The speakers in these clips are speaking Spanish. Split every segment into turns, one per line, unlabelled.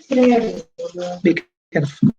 Be careful.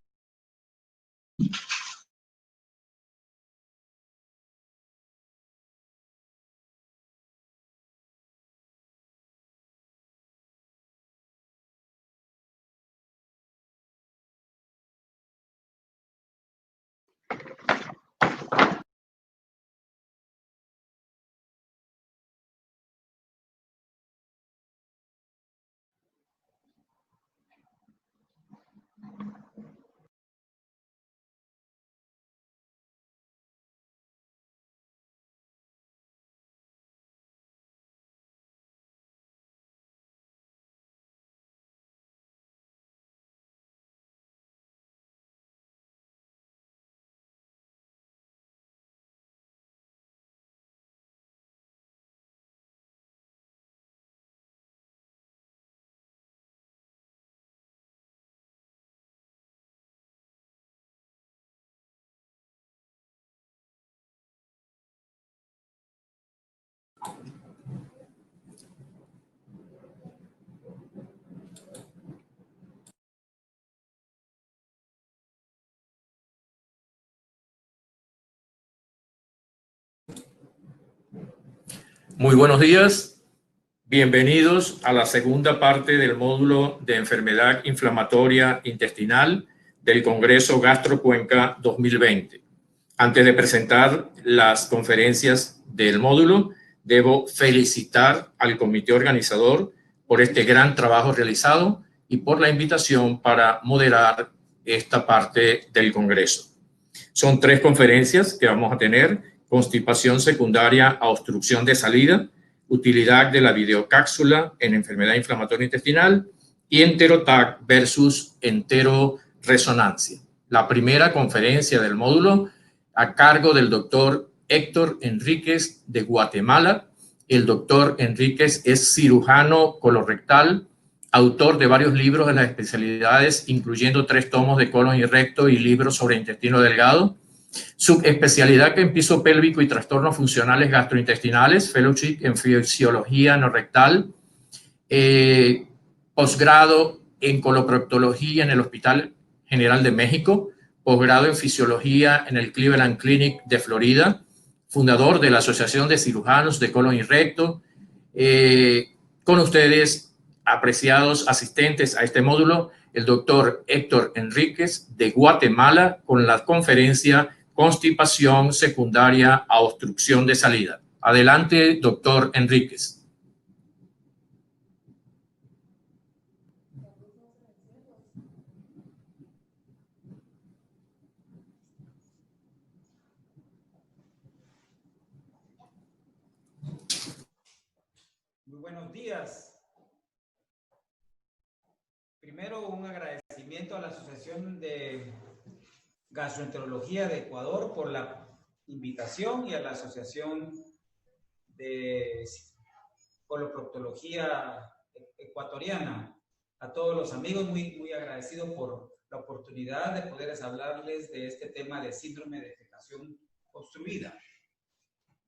Muy buenos días, bienvenidos a la segunda parte del módulo de enfermedad inflamatoria intestinal del Congreso GastroCuenca 2020. Antes de presentar las conferencias del módulo, debo felicitar al comité organizador por este gran trabajo realizado y por la invitación para moderar esta parte del Congreso. Son 3 conferencias que vamos a tener: constipación secundaria a obstrucción de salida, utilidad de la videocápsula en enfermedad inflamatoria intestinal y EnteroTAC versus enteroresonancia. La primera conferencia del módulo a cargo del doctor Héctor Enríquez de Guatemala. El doctor Enríquez es cirujano colorectal, autor de varios libros en las especialidades, incluyendo 3 tomos de colon y recto y libros sobre intestino delgado. Subespecialidad en piso pélvico y trastornos funcionales gastrointestinales, fellowship en fisiología anorrectal, posgrado en coloproctología en el Hospital General de México, posgrado en fisiología en el Cleveland Clinic de Florida, fundador de la Asociación de Cirujanos de Colon y Recto. Con ustedes, apreciados asistentes a este módulo, el doctor Héctor Enríquez de Guatemala con la conferencia Constipación secundaria a obstrucción de salida. Adelante, doctor Enríquez.
Muy buenos días. Primero, un agradecimiento a la Asociación de Gastroenterología de Ecuador por la invitación y a la Asociación de Coloproctología Ecuatoriana. A todos los amigos, muy agradecido por la oportunidad de poder hablarles de este tema de síndrome de defecación obstruida.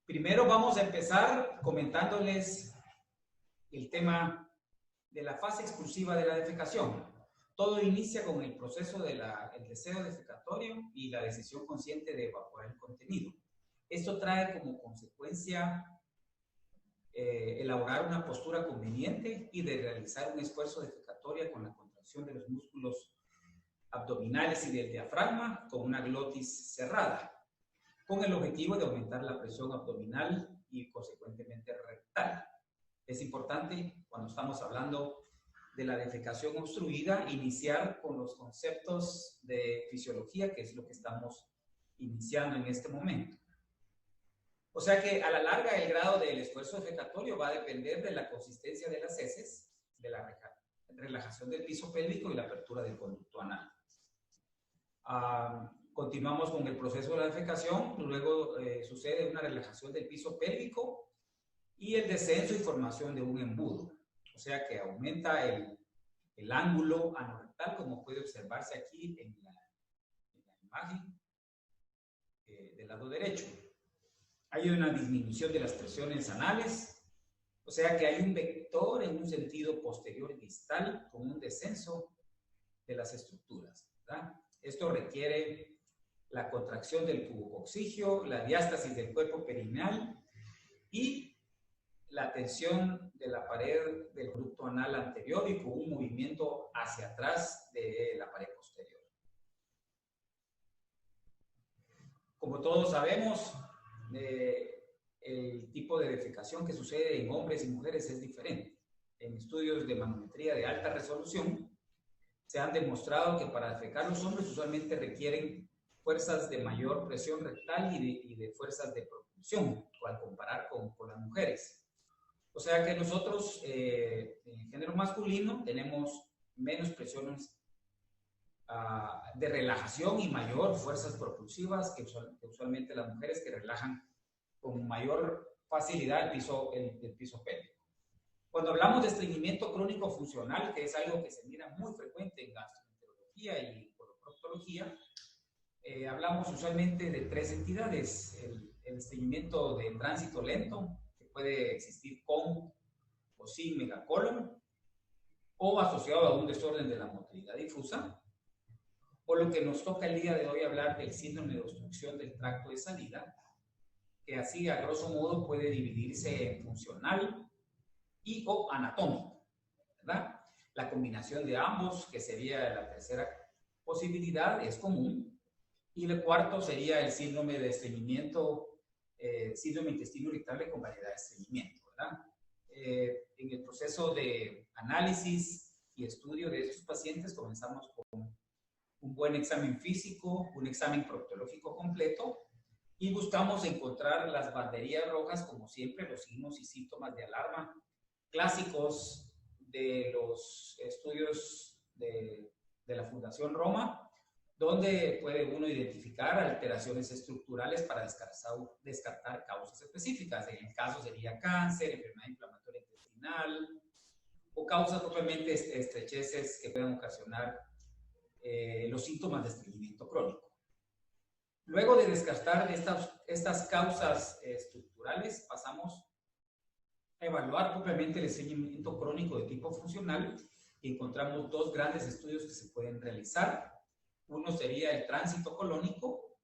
Primero vamos a empezar comentándoles el tema de la fase exclusiva de la defecación. Todo inicia con el proceso del deseo defecatorio y la decisión consciente de evaporar el contenido. Esto trae como consecuencia elaborar una postura conveniente y de realizar un esfuerzo defecatorio con la contracción de los músculos abdominales y del diafragma con una glotis cerrada, con el objetivo de aumentar la presión abdominal y consecuentemente rectal. Es importante, cuando estamos hablando de la defecación obstruida, iniciar con los conceptos de fisiología, que es lo que estamos iniciando en este momento. O sea que a la larga el grado del esfuerzo defecatorio va a depender de la consistencia de las heces, de la relajación del piso pélvico y la apertura del conducto anal. Continuamos con el proceso de la defecación, luego sucede una relajación del piso pélvico y el descenso y formación de un embudo. O sea que aumenta el ángulo anorrectal, como puede observarse aquí en la imagen del lado derecho. Hay una disminución de las presiones anales, o sea que hay un vector en un sentido posterior distal con un descenso de las estructuras, ¿verdad? Esto requiere la contracción del pubococcigio, la diástasis del cuerpo perineal y la tensión de la pared del conducto anal anterior y con un movimiento hacia atrás de la pared posterior. Como todos sabemos, el tipo de defecación que sucede en hombres y mujeres es diferente. En estudios de manometría de alta resolución, se han demostrado que para defecar los hombres usualmente requieren fuerzas de mayor presión rectal y de fuerzas de propulsión, al comparar con las mujeres. O sea que nosotros, en género masculino, tenemos menos presiones de relajación y mayor fuerzas propulsivas que usualmente las mujeres, que relajan con mayor facilidad el piso pélvico. Cuando hablamos de estreñimiento crónico funcional, que es algo que se mira muy frecuente en gastroenterología y coloproctología, hablamos usualmente de tres entidades: el estreñimiento de tránsito lento, que puede existir con o sin megacolon, o asociado a un desorden de la motilidad difusa, o lo que nos toca el día de hoy hablar del síndrome de obstrucción del tracto de salida, que así a grosso modo puede dividirse en funcional y o anatómico, ¿verdad? La combinación de ambos, que sería la tercera posibilidad, es común. Y el cuarto sería el síndrome de estreñimiento, síndrome intestino irritable con variedad de estreñimiento, ¿verdad? En el proceso de análisis y estudio de estos pacientes comenzamos con un buen examen físico, un examen proctológico completo, y buscamos encontrar las banderías rojas, como siempre, los signos y síntomas de alarma clásicos de los estudios de la Fundación Roma, donde puede uno identificar alteraciones estructurales para descartar causas específicas. En el caso sería cáncer, enfermedad inflamatoria intestinal, o causas propiamente estrecheces que puedan ocasionar los síntomas de estreñimiento crónico. Luego de descartar estas causas estructurales, pasamos a evaluar propiamente el estreñimiento crónico de tipo funcional, y encontramos dos grandes estudios que se pueden realizar. Uno sería el tránsito colónico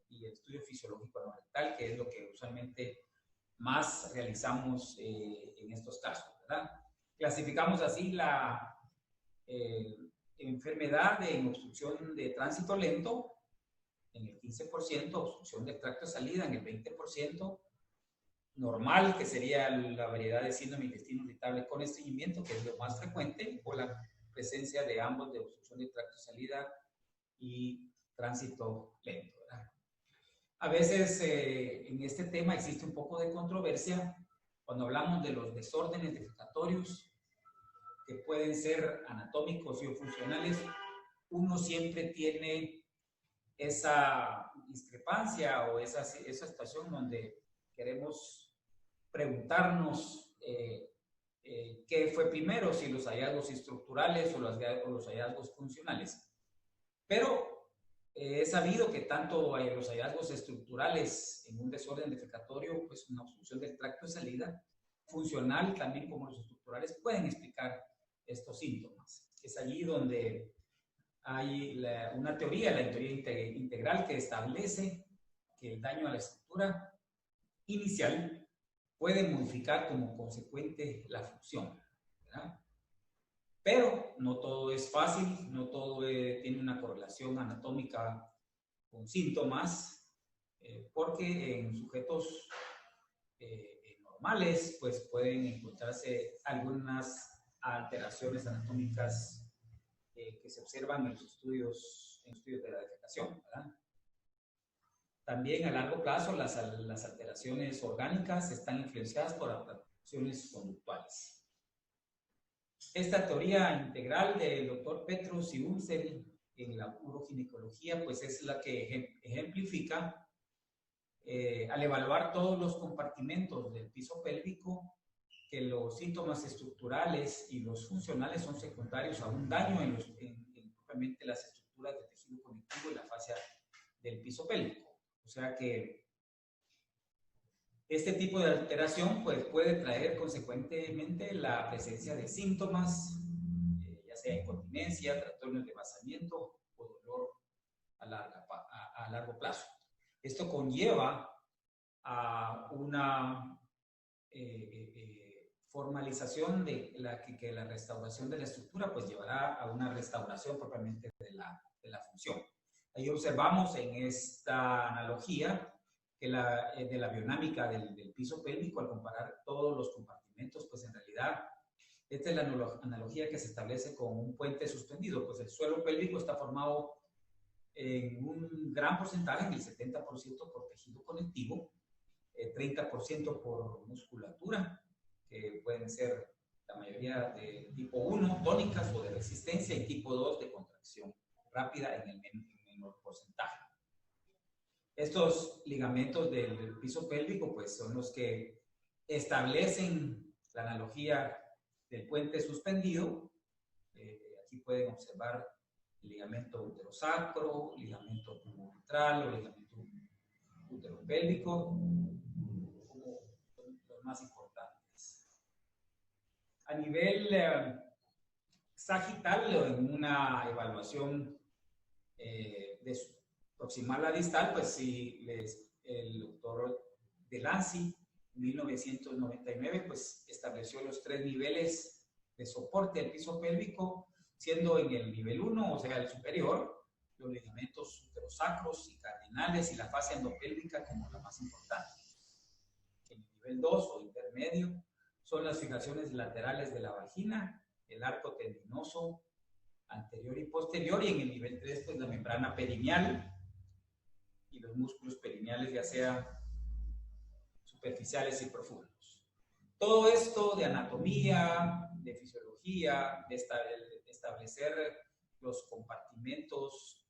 y el estudio fisiológico anorrectal, que es lo que usualmente más realizamos en estos casos, ¿verdad? Clasificamos así la enfermedad en obstrucción de tránsito lento en el 15%, obstrucción del tracto de salida en el 20%, normal, que sería la variedad de síndrome intestino irritable con estreñimiento, que es lo más frecuente, o la presencia de ambos, de obstrucción del tracto de salida y tránsito lento, ¿verdad? A veces en este tema existe un poco de controversia cuando hablamos de los desórdenes defecatorios, que pueden ser anatómicos y o funcionales. Uno siempre tiene esa discrepancia o esa situación donde queremos preguntarnos qué fue primero, si los hallazgos estructurales o los hallazgos funcionales. Pero es sabido que tanto los hallazgos estructurales en un desorden defecatorio, pues una obstrucción del tracto de salida, funcional también como los estructurales, pueden explicar estos síntomas. Es allí donde hay una teoría, la teoría integral, que establece que el daño a la estructura inicial puede modificar como consecuente la función, ¿verdad? Pero no todo es fácil, no todo tiene una correlación anatómica con síntomas, porque en sujetos normales pues pueden encontrarse algunas alteraciones anatómicas que se observan en los estudios de la defecación, ¿verdad? También a largo plazo las alteraciones orgánicas están influenciadas por adaptaciones conductuales. Esta teoría integral del doctor Petrus y Unsel en la uroginecología pues es la que ejemplifica al evaluar todos los compartimentos del piso pélvico, que los síntomas estructurales y los funcionales son secundarios a un daño en propiamente las estructuras del tejido conectivo y la fascia del piso pélvico. O sea que este tipo de alteración pues, puede traer consecuentemente la presencia de síntomas, ya sea incontinencia, trastornos de vaciamiento o dolor a largo plazo. Esto conlleva a una formalización de que la restauración de la estructura pues llevará a una restauración propiamente de la función. Ahí observamos en esta analogía que de la biodinámica del piso pélvico, al comparar todos los compartimentos, pues en realidad esta es la analogía que se establece con un puente suspendido. Pues el suelo pélvico está formado en un gran porcentaje, en el 70% por tejido conectivo, 30% por musculatura, que pueden ser la mayoría de tipo 1, tónicas o de resistencia, y tipo 2 de contracción rápida en el menor porcentaje. Estos ligamentos del piso pélvico pues son los que establecen la analogía del puente suspendido. Aquí pueden observar el ligamento uterosacro, ligamento pubovitral o ligamento uteropélvico como los más importantes. A nivel sagital, en una evaluación de proximal a distal, pues sí, el doctor Delancey, en 1999, pues estableció los 3 niveles de soporte del piso pélvico, siendo en el nivel 1, o sea, el superior, los ligamentos uterosacros y cardinales y la fascia endopélvica como la más importante. En el nivel 2 o intermedio son las fijaciones laterales de la vagina, el arco tendinoso anterior y posterior, y en el nivel 3 pues la membrana perineal y los músculos perineales, ya sea superficiales y profundos. Todo esto de anatomía, de fisiología, de establecer los compartimentos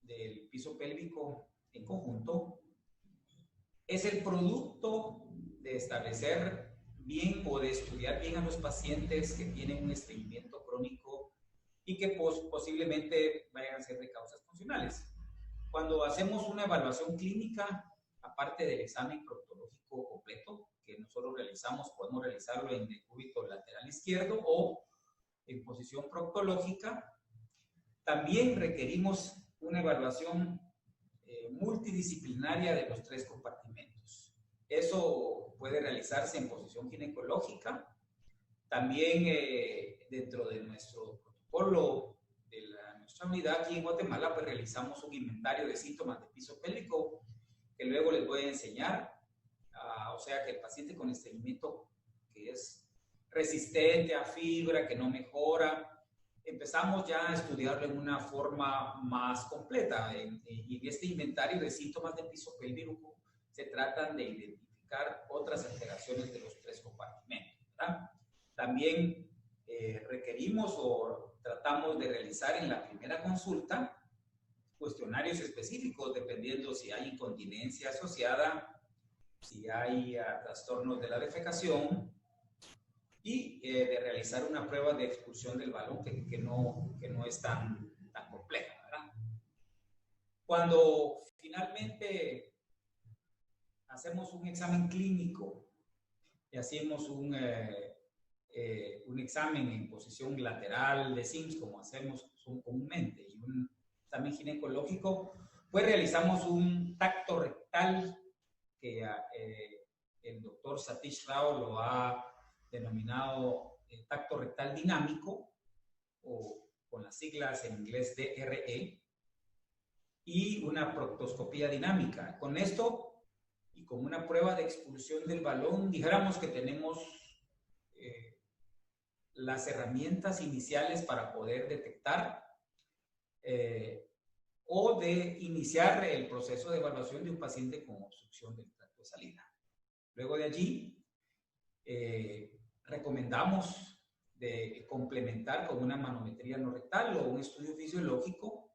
del piso pélvico en conjunto, es el producto de establecer bien o de estudiar bien a los pacientes que tienen un estreñimiento crónico y que posiblemente vayan a ser de causas funcionales. Cuando hacemos una evaluación clínica, aparte del examen proctológico completo que nosotros realizamos, podemos realizarlo en el cúbito lateral izquierdo o en posición proctológica. También requerimos una evaluación multidisciplinaria de los 3 compartimentos. Eso puede realizarse en posición ginecológica. También dentro de nuestro protocolo de nuestra unidad aquí en Guatemala, pues realizamos un inventario de síntomas de piso pélvico que luego les voy a enseñar. O sea, que el paciente con estreñimiento que es resistente a fibra, que no mejora, empezamos ya a estudiarlo en una forma más completa. Y en este inventario de síntomas de piso pélvico se tratan de identificar otras alteraciones de los 3 compartimentos, ¿verdad? También requerimos o tratamos de realizar en la primera consulta cuestionarios específicos dependiendo si hay incontinencia asociada, si hay trastornos de la defecación, y de realizar una prueba de expulsión del balón que no es tan compleja, ¿verdad? Cuando finalmente hacemos un examen clínico y hacemos un examen en posición lateral de Sims, como hacemos comúnmente, y un examen ginecológico, pues realizamos un tacto rectal que el doctor Satish Rao lo ha denominado tacto rectal dinámico, o con las siglas en inglés DRE, y una proctoscopía dinámica. Con esto y con una prueba de expulsión del balón, dijéramos que tenemos las herramientas iniciales para poder detectar o de iniciar el proceso de evaluación de un paciente con obstrucción del tracto de salida. Luego de allí, recomendamos de complementar con una manometría no rectal o un estudio fisiológico,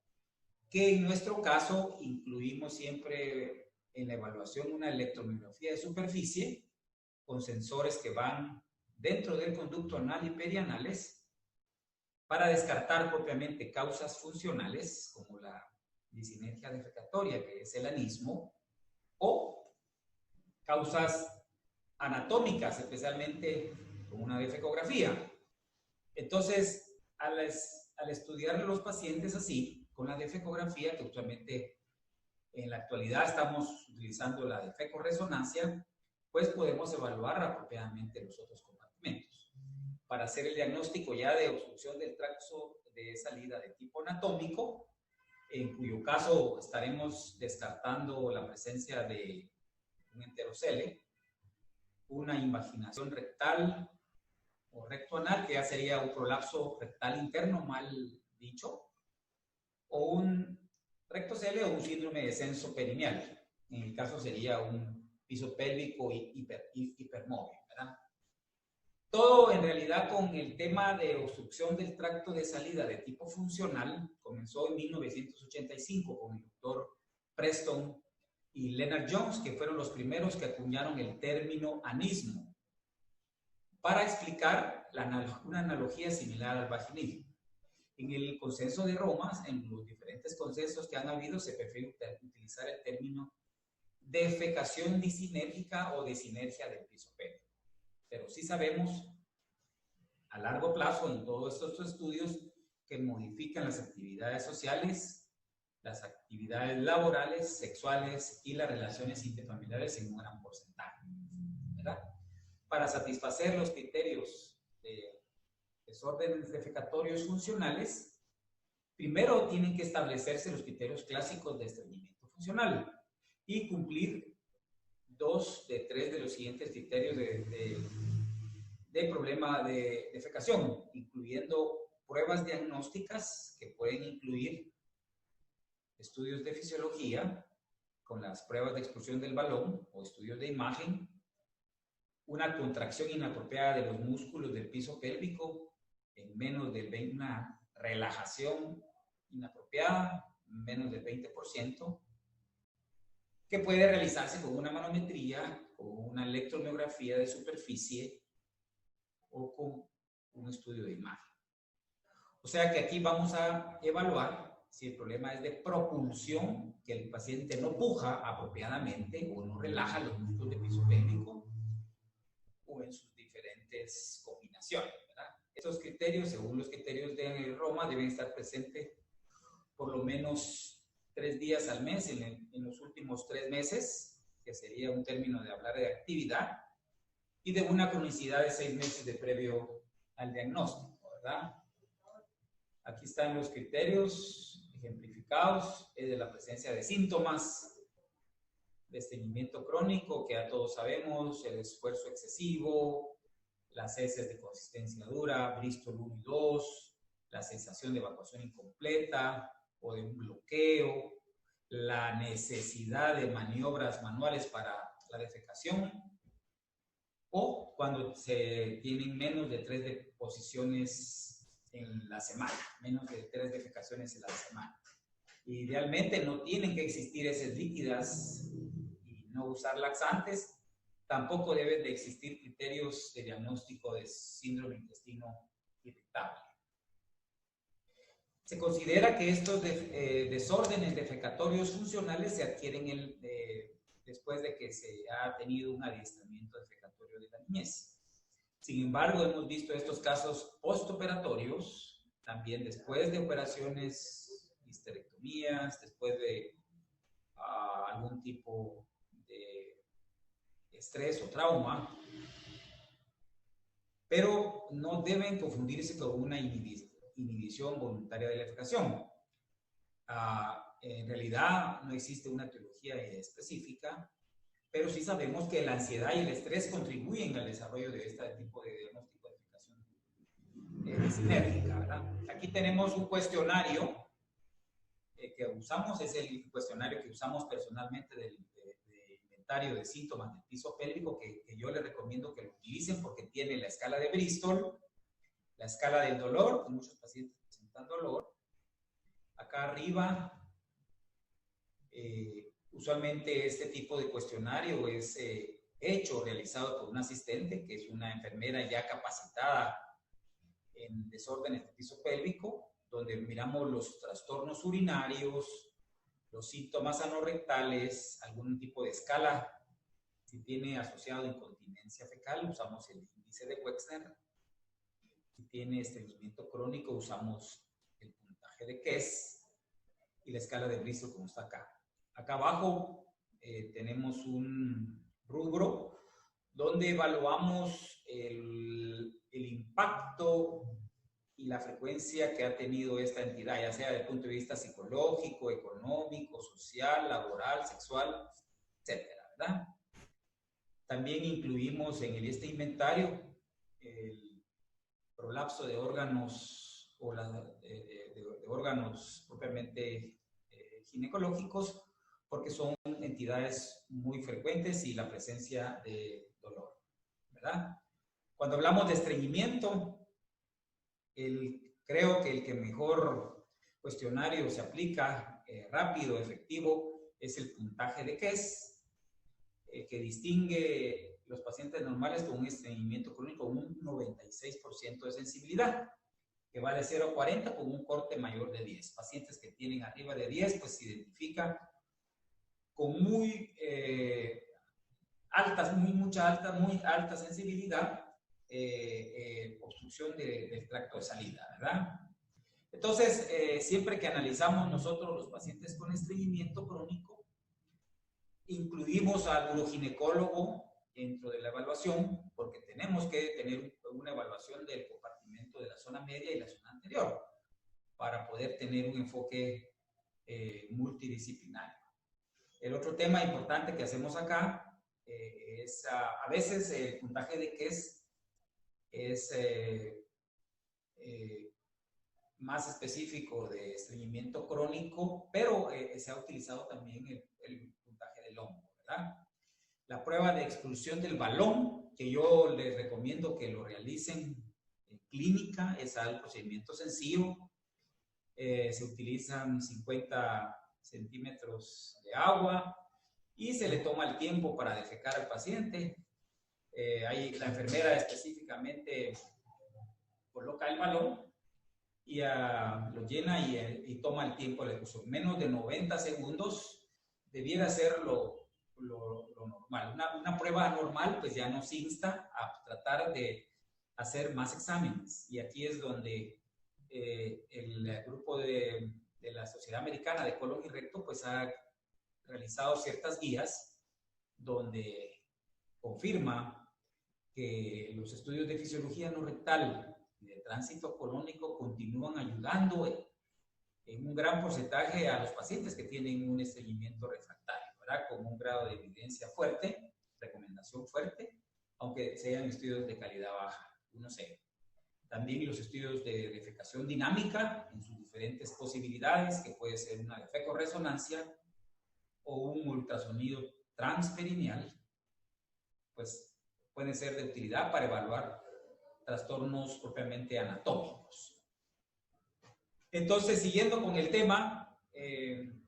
que en nuestro caso incluimos siempre en la evaluación una electromiografía de superficie con sensores que van dentro del conducto anal y perianales para descartar propiamente causas funcionales como la disinergia defecatoria, que es el anismo, o causas anatómicas, especialmente con una defecografía. Entonces, Al estudiar a los pacientes así, con la defecografía, que usualmente en la actualidad estamos utilizando la defecorresonancia, pues podemos evaluar apropiadamente los otros compartimentos. Para hacer el diagnóstico ya de obstrucción del tracto de salida de tipo anatómico, en cuyo caso estaremos descartando la presencia de un enterocele, una invaginación rectal o rectoanal, que ya sería un prolapso rectal interno mal dicho, o un rectocele o un síndrome de descenso perineal. En el caso sería un piso pélvico hipermóvil, ¿verdad? Todo en realidad con el tema de obstrucción del tracto de salida de tipo funcional comenzó en 1985 con el doctor Preston y Leonard Jones, que fueron los primeros que acuñaron el término anismo para explicar una analogía similar al vaginismo. En el consenso de Roma, en los diferentes consensos que han habido, se prefiere utilizar el término defecación disinérgica o disinergia del piso pélvico. Pero sí sabemos a largo plazo en todos estos estudios que modifican las actividades sociales, las actividades laborales, sexuales y las relaciones interfamiliares en un gran porcentaje, ¿verdad? Para satisfacer los criterios de desórdenes defecatorios funcionales, primero tienen que establecerse los criterios clásicos de estreñimiento funcional y cumplir 2 de 3 de los siguientes criterios de problema de defecación, incluyendo pruebas diagnósticas que pueden incluir estudios de fisiología con las pruebas de expulsión del balón o estudios de imagen, una contracción inapropiada de los músculos del piso pélvico en menos del 20%, una relajación inapropiada, menos del 20%, que puede realizarse con una manometría, con una electromiografía de superficie o con un estudio de imagen. O sea que aquí vamos a evaluar si el problema es de propulsión, que el paciente no puja apropiadamente o no relaja los músculos del piso pélvico, o en sus diferentes combinaciones, ¿verdad? Estos criterios, según los criterios de Roma, deben estar presentes por lo menos 3 días al mes en los últimos 3 meses, que sería un término de hablar de actividad, y de una cronicidad de 6 meses de previo al diagnóstico, ¿verdad? Aquí están los criterios ejemplificados, es de la presencia de síntomas de estreñimiento crónico, que ya todos sabemos, el esfuerzo excesivo, las heces de consistencia dura, Bristol 1 y 2, la sensación de evacuación incompleta o de un bloqueo, la necesidad de maniobras manuales para la defecación, o cuando se tienen menos de 3 deposiciones en la semana, menos de 3 defecaciones en la semana. Idealmente no tienen que existir heces líquidas y no usar laxantes. Tampoco deben de existir criterios de diagnóstico de síndrome de intestino irritable. Se considera que estos desórdenes defecatorios funcionales se adquieren después de que se ha tenido un adiestramiento defecatorio de la niñez. Sin embargo, hemos visto estos casos postoperatorios, también después de operaciones, histerectomías, después de algún tipo de estrés o trauma, pero no deben confundirse con una inhibición voluntaria de la defecación. En realidad no existe una etiología específica, pero sí sabemos que la ansiedad y el estrés contribuyen al desarrollo de este tipo de diagnóstico de defecación sinérgica, ¿verdad? Aquí tenemos un cuestionario que usamos, es el cuestionario que usamos personalmente de inventario de síntomas del piso pélvico, que yo les recomiendo que lo utilicen porque tiene la escala de Bristol, la escala del dolor, con muchos pacientes presentan dolor. Acá arriba, usualmente este tipo de cuestionario es realizado por un asistente, que es una enfermera ya capacitada en desórdenes del piso pélvico, donde miramos los trastornos urinarios, los síntomas anorrectales, algún tipo de escala. Si tiene asociado incontinencia fecal, usamos el índice de Wexner. Si tiene estreñimiento crónico, usamos el puntaje de Kess y la escala de Bristol, como está acá. Acá abajo tenemos un rubro donde evaluamos el impacto y la frecuencia que ha tenido esta entidad, ya sea desde el punto de vista psicológico, económico, social, laboral, sexual, etcétera, ¿verdad? También incluimos en este inventario el prolapso de órganos o de órganos propiamente ginecológicos, porque son entidades muy frecuentes y la presencia de dolor, ¿verdad? Cuando hablamos de estreñimiento, creo que el que mejor cuestionario se aplica rápido, efectivo, es el puntaje de Kess, que distingue los pacientes normales con un estreñimiento crónico con un 96% de sensibilidad, que va de 0 a 40 con un corte mayor de 10. Pacientes que tienen arriba de 10, pues se identifica con muy alta sensibilidad, obstrucción del tracto de salida, ¿verdad? Entonces, siempre que analizamos nosotros los pacientes con estreñimiento crónico, incluimos al uroginecólogo dentro de la evaluación, porque tenemos que tener una evaluación del compartimento de la zona media y la zona anterior, para poder tener un enfoque multidisciplinario. El otro tema importante que hacemos acá es, a veces el puntaje de Kess es más específico de estreñimiento crónico, pero se ha utilizado también el puntaje del hombro, ¿verdad? La prueba de expulsión del balón, que yo les recomiendo que lo realicen en clínica, es algo procedimiento sencillo. Se utilizan 50 centímetros de agua y se le toma el tiempo para defecar al paciente. Ahí la enfermera específicamente coloca el balón y lo llena y toma el tiempo de ejecución. Menos de 90 segundos debiera ser lo normal. Una prueba normal pues ya nos insta a tratar de hacer más exámenes, y aquí es donde el grupo de la Sociedad Americana de Colon y Recto pues ha realizado ciertas guías donde confirma que los estudios de fisiología no rectal y de tránsito colónico continúan ayudando en un gran porcentaje a los pacientes que tienen un estreñimiento refractario, ¿verdad? Con un grado de evidencia fuerte, recomendación fuerte, aunque sean estudios de calidad baja, 1-0. También los estudios de defecación dinámica en sus diferentes posibilidades, que puede ser una defecorresonancia o un ultrasonido transperineal, pues pueden ser de utilidad para evaluar trastornos propiamente anatómicos. Entonces, siguiendo con el tema,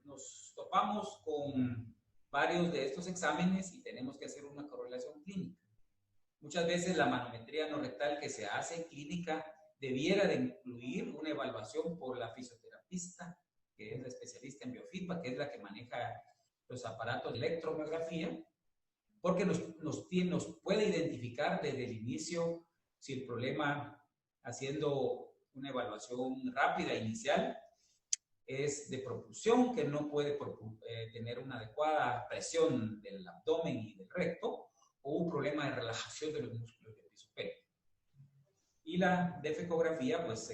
nos topamos con varios de estos exámenes y tenemos que hacer una correlación clínica. Muchas veces la manometría no rectal que se hace en clínica debiera de incluir una evaluación por la fisioterapista, que es la especialista en biofeedback, que es la que maneja los aparatos de electromiografía, porque nos puede identificar desde el inicio si el problema, haciendo una evaluación rápida inicial, es de propulsión, que no puede tener una adecuada presión del abdomen y del recto, o un problema de relajación de los músculos del piso pélvico. Y la defecografía, pues,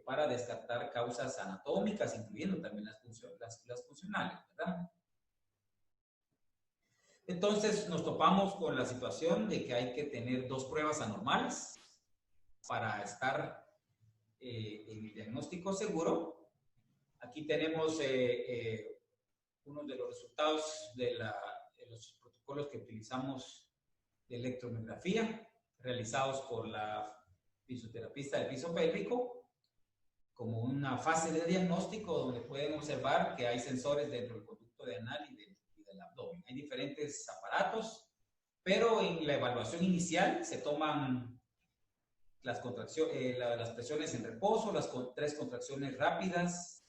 para descartar causas anatómicas, incluyendo también las funcionales, ¿verdad? Entonces, nos topamos con la situación de que hay que tener 2 pruebas anormales para estar en el diagnóstico seguro. Aquí tenemos uno de los resultados de los protocolos que utilizamos de electromiografía, realizados por la fisioterapista del piso pélvico, como una fase de diagnóstico donde pueden observar que hay sensores dentro del conducto de anal y del abdomen. Hay diferentes aparatos, pero en la evaluación inicial se toman las presiones en reposo, las 3 contracciones rápidas,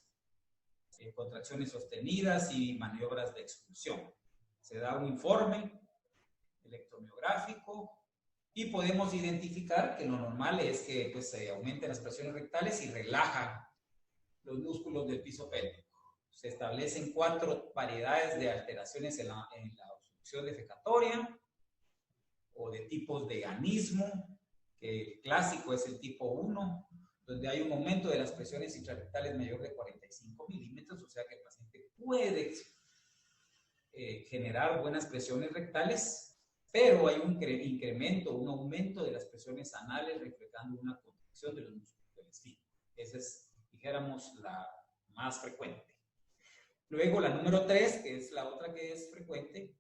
contracciones sostenidas y maniobras de expulsión. Se da un informe electromiográfico Y podemos identificar que lo normal es que pues, se aumenten las presiones rectales y relajan los músculos del piso pélvico. Se establecen 4 variedades de alteraciones en la obstrucción defecatoria o de tipos de anismo, que el clásico es el tipo 1, donde hay un aumento de las presiones intrarrectales mayor de 45 milímetros, o sea que el paciente puede generar buenas presiones rectales, pero hay un incremento, un aumento de las presiones anales reflejando una contracción de los músculos del esfínter. Esa es, dijéramos, la más frecuente. Luego la número 3, que es la otra que es frecuente,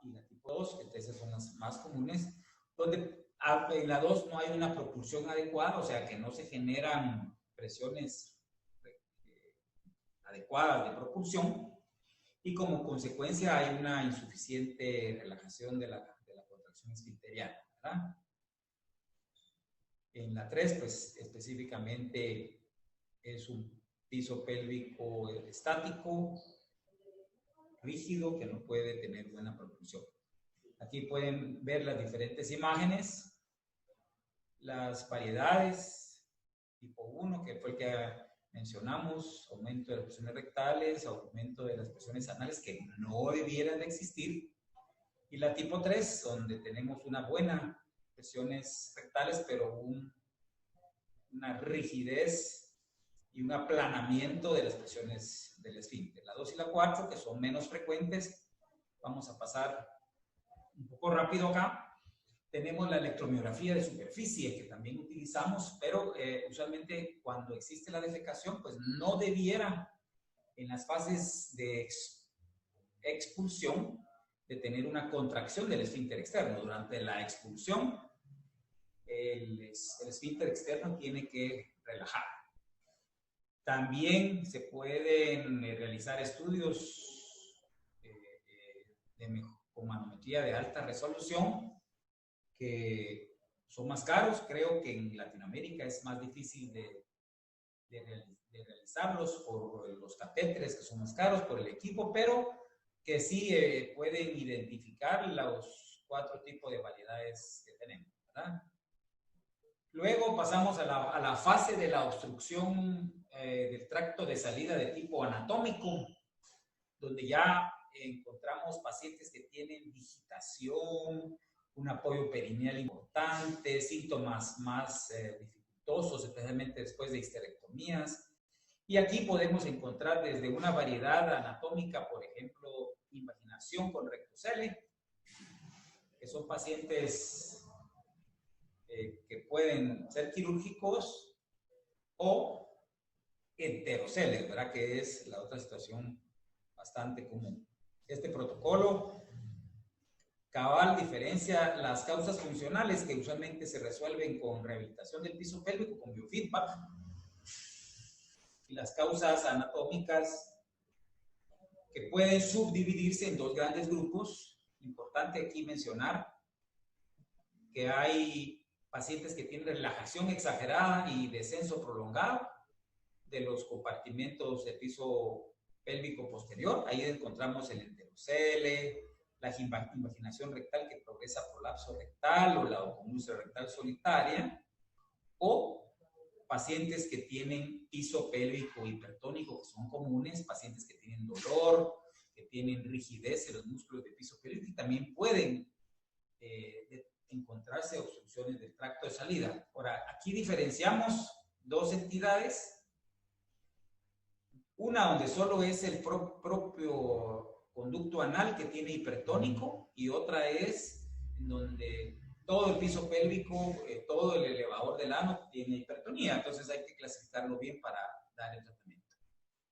y la tipo 2, que esas son las más comunes, donde en la 2 no hay una propulsión adecuada, o sea que no se generan presiones adecuadas de propulsión, y como consecuencia hay una insuficiente relajación de la contracción esfinteriana, ¿verdad? En la 3, pues específicamente es un piso pélvico estático, rígido, que no puede tener buena propulsión. Aquí pueden ver las diferentes imágenes, las variedades, tipo 1, que fue el que mencionamos, aumento de las presiones rectales, aumento de las presiones anales que no debieran de existir, y la tipo 3, donde tenemos una buena presiones rectales, pero una rigidez y un aplanamiento de las presiones del esfínter. La 2 y la 4, que son menos frecuentes, vamos a pasar un poco rápido acá. Tenemos la electromiografía de superficie, que también utilizamos, pero usualmente cuando existe la defecación, pues no debiera en las fases de expulsión de tener una contracción del esfínter externo. Durante la expulsión, el esfínter externo tiene que relajar. También se pueden realizar estudios con manometría de alta resolución, que son más caros. Creo que en Latinoamérica es más difícil de realizarlos por los catéteres, que son más caros, por el equipo, pero que sí pueden identificar los 4 tipos de variedades que tenemos, ¿verdad? Luego pasamos a la fase de la obstrucción del tracto de salida de tipo anatómico, donde ya encontramos pacientes que tienen digitación, un apoyo perineal importante, síntomas más dificultosos, especialmente después de histerectomías. Y aquí podemos encontrar desde una variedad anatómica, por ejemplo, invaginación con rectocele, que son pacientes que pueden ser quirúrgicos, o enteroceles, ¿verdad? Que es la otra situación bastante común. Este protocolo cabal diferencia las causas funcionales, que usualmente se resuelven con rehabilitación del piso pélvico, con biofeedback, y las causas anatómicas, que pueden subdividirse en 2 grandes grupos. Importante aquí mencionar que hay pacientes que tienen relajación exagerada y descenso prolongado de los compartimentos del piso pélvico posterior. Ahí encontramos el enterocele, la invaginación rectal que progresa a prolapso rectal o la ocomucia rectal solitaria, o pacientes que tienen piso pélvico hipertónico, que son comunes, pacientes que tienen dolor, que tienen rigidez en los músculos de piso pélvico, y también pueden encontrarse obstrucciones del tracto de salida. Ahora, aquí diferenciamos 2 entidades, una donde solo es el propio conducto anal que tiene hipertónico, y otra es donde todo el piso pélvico, todo el elevador del ano tiene hipertonía. Entonces hay que clasificarlo bien para dar el tratamiento.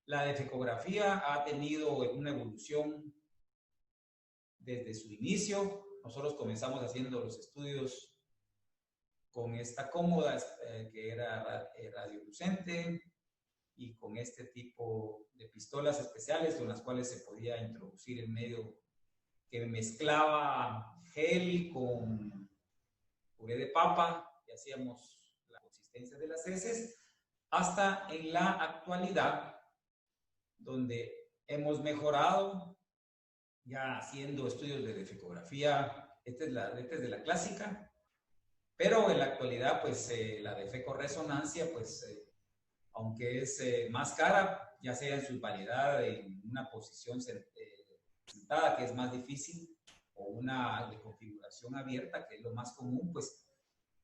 La defecografía ha tenido una evolución desde su inicio. Nosotros comenzamos haciendo los estudios con esta cómoda que era radiolucente, y con este tipo de pistolas especiales con las cuales se podía introducir en medio, que mezclaba gel con puré de papa y hacíamos la consistencia de las heces, hasta en la actualidad, donde hemos mejorado ya haciendo estudios de defecografía Esta es de la clásica, pero en la actualidad, pues la de fecorresonancia, pues aunque es más cara, ya sea en su variedad, en una posición sentada, que es más difícil, o una de configuración abierta, que es lo más común, pues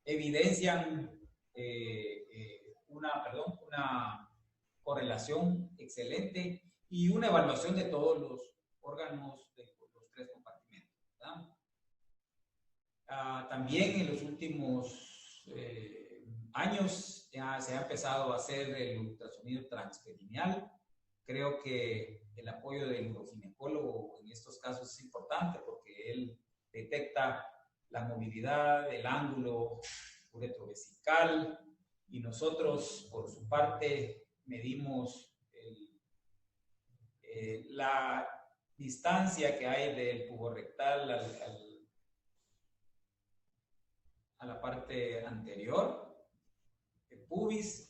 evidencian una correlación excelente y una evaluación de todos los órganos de los 3 compartimentos, ¿verdad? También en los últimos años ya se ha empezado a hacer el ultrasonido transperineal. Creo que el apoyo del uroginecólogo en estos casos es importante porque él detecta la movilidad, el ángulo uretrovesical, y nosotros, por su parte, medimos la distancia que hay del puborectal a la parte anterior, el pubis.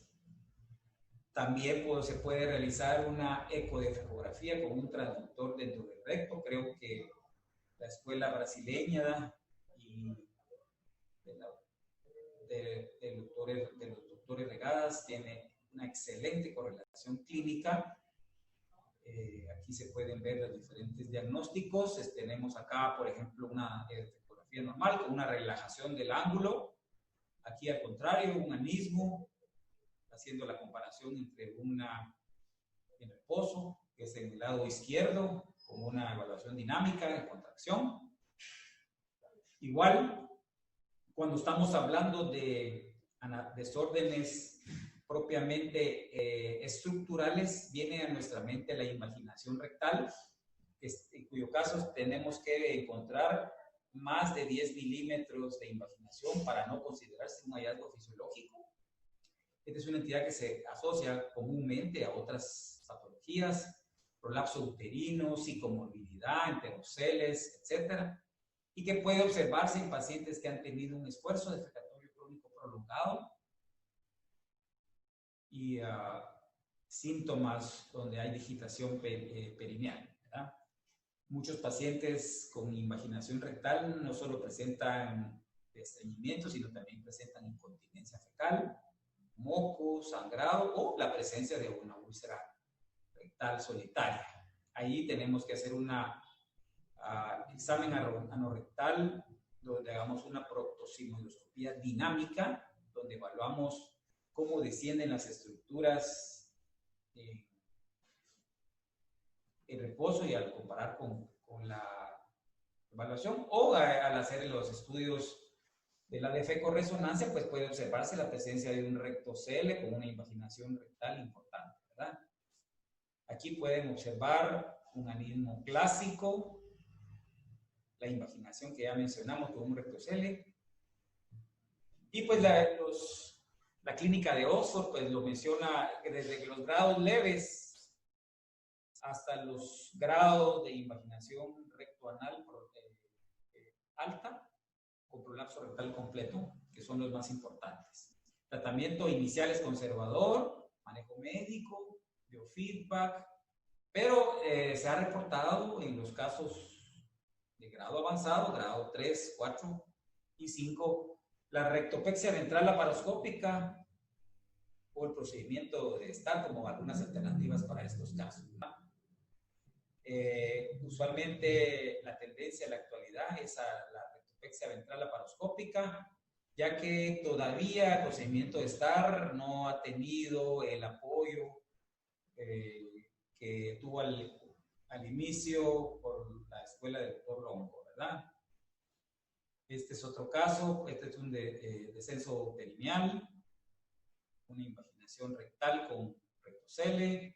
También se puede realizar una ecodefecografía con un transductor dentro del recto. Creo que la escuela brasileña y de los doctores Regadas tiene una excelente correlación clínica. Aquí se pueden ver los diferentes diagnósticos. Tenemos acá, por ejemplo, una ecografía normal con una relajación del ángulo. Aquí, al contrario, un anismo, haciendo la comparación entre en reposo, que es en el lado izquierdo, con una evaluación dinámica de contracción. Igual, cuando estamos hablando de desórdenes propiamente estructurales, viene a nuestra mente la invaginación rectal, en cuyo caso tenemos que encontrar más de 10 milímetros de invaginación para no considerarse un hallazgo fisiológico. Esta es una entidad que se asocia comúnmente a otras patologías, prolapso uterino, psicomorbilidad, enteroceles, etc. Y que puede observarse en pacientes que han tenido un esfuerzo defecatorio crónico prolongado y síntomas donde hay digitación perineal, ¿verdad? Muchos pacientes con invaginación rectal no solo presentan estreñimiento, sino también presentan incontinencia fecal, moco, sangrado o la presencia de una úlcera rectal solitaria. Ahí tenemos que hacer un examen anorrectal donde hagamos una proctosinuoscopía dinámica, donde evaluamos cómo descienden las estructuras en reposo y al comparar con la evaluación, o al hacer los estudios de la fecorresonancia, pues puede observarse la presencia de un rectocele con una invaginación rectal importante, ¿verdad? Aquí pueden observar un anismo clásico, la invaginación que ya mencionamos con un rectocele, y pues la clínica de Oxford pues lo menciona desde los grados leves hasta los grados de invaginación rectoanal alta con prolapso rectal completo, que son los más importantes. Tratamiento inicial es conservador, manejo médico, biofeedback, pero se ha reportado en los casos de grado avanzado, grado 3, 4 y 5, la rectopexia ventral laparoscópica o el procedimiento de STAR como algunas alternativas para estos casos, ¿no? Usualmente la tendencia en la actualidad es a la rectopexia ventral laparoscópica, ya que todavía el procedimiento de STAR no ha tenido el apoyo que tuvo al inicio por la escuela del doctor Longo, ¿verdad? Este es otro caso, este es un descenso perineal, una invaginación rectal con rectocele.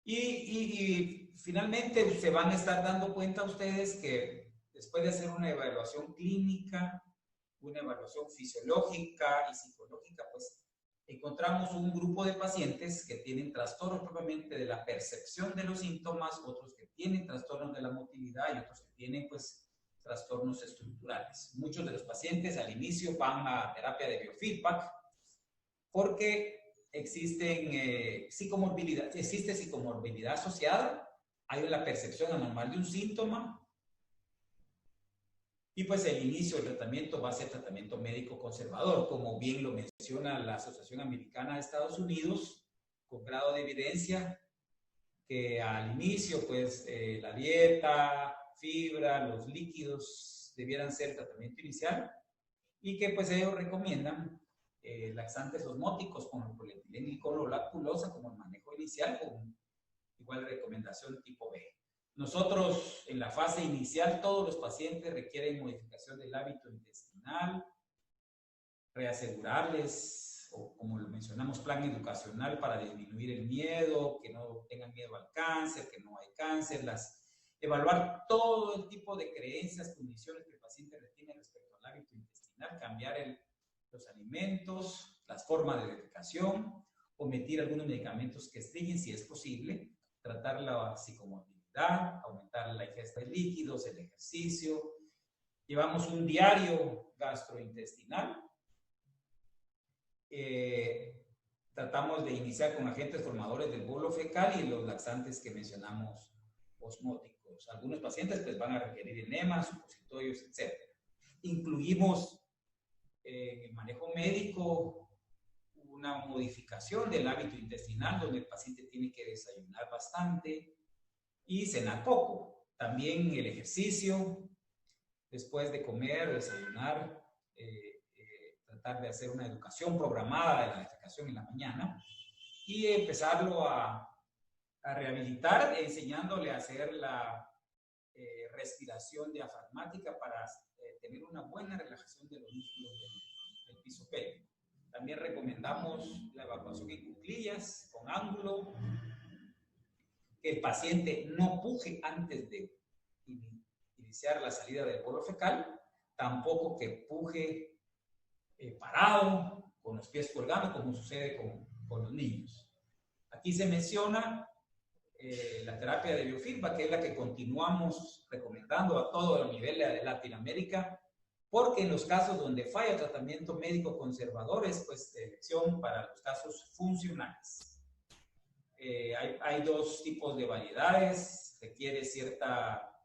Y finalmente se van a estar dando cuenta ustedes que después de hacer una evaluación clínica, una evaluación fisiológica y psicológica, pues encontramos un grupo de pacientes que tienen trastornos propiamente de la percepción de los síntomas, otros que tienen trastornos de la motilidad y otros que tienen pues trastornos estructurales. Muchos de los pacientes al inicio van a terapia de biofeedback porque existe psicomorbilidad asociada, hay una percepción anormal de un síntoma Y pues el inicio del tratamiento va a ser tratamiento médico conservador, como bien lo menciona la Asociación Americana de Estados Unidos, con grado de evidencia que al inicio, pues, la dieta, fibra, los líquidos debieran ser el tratamiento inicial y que, pues, ellos recomiendan laxantes osmóticos como el polietilenglicol o lactulosa como el manejo inicial, con igual recomendación tipo B. Nosotros, en la fase inicial, todos los pacientes requieren modificación del hábito intestinal, reasegurarles, o como lo mencionamos, plan educacional para disminuir el miedo, que no tengan miedo al cáncer, que no hay cáncer, evaluar todo el tipo de creencias, condiciones que el paciente retiene respecto al hábito intestinal, cambiar los alimentos, las formas de defecación, omitir algunos medicamentos que estrillen si es posible, tratar la psicomotilidad, aumentar la ingesta de líquidos, el ejercicio. Llevamos un diario gastrointestinal. Tratamos de iniciar con agentes formadores del bolo fecal y los laxantes que mencionamos osmóticos. Algunos pacientes pues, van a requerir enemas, supositorios, etc. Incluimos en el manejo médico una modificación del hábito intestinal donde el paciente tiene que desayunar bastante y cenar poco. También el ejercicio, después de comer o desayunar, tratar de hacer una educación programada de la defecación en la mañana y empezarlo a rehabilitar, enseñándole a hacer la respiración diafragmática para tener una buena relajación de los músculos del piso pélvico. También recomendamos la evacuación en cuclillas con ángulo, que el paciente no puje antes de iniciar la salida del bolo fecal, tampoco que puje parado, con los pies colgando, como sucede con los niños. Aquí se menciona la terapia de biofeedback, que es la que continuamos recomendando a todo el nivel de Latinoamérica, porque en los casos donde falla tratamiento médico conservador es pues de elección para los casos funcionales. Hay dos tipos de variedades, requiere cierta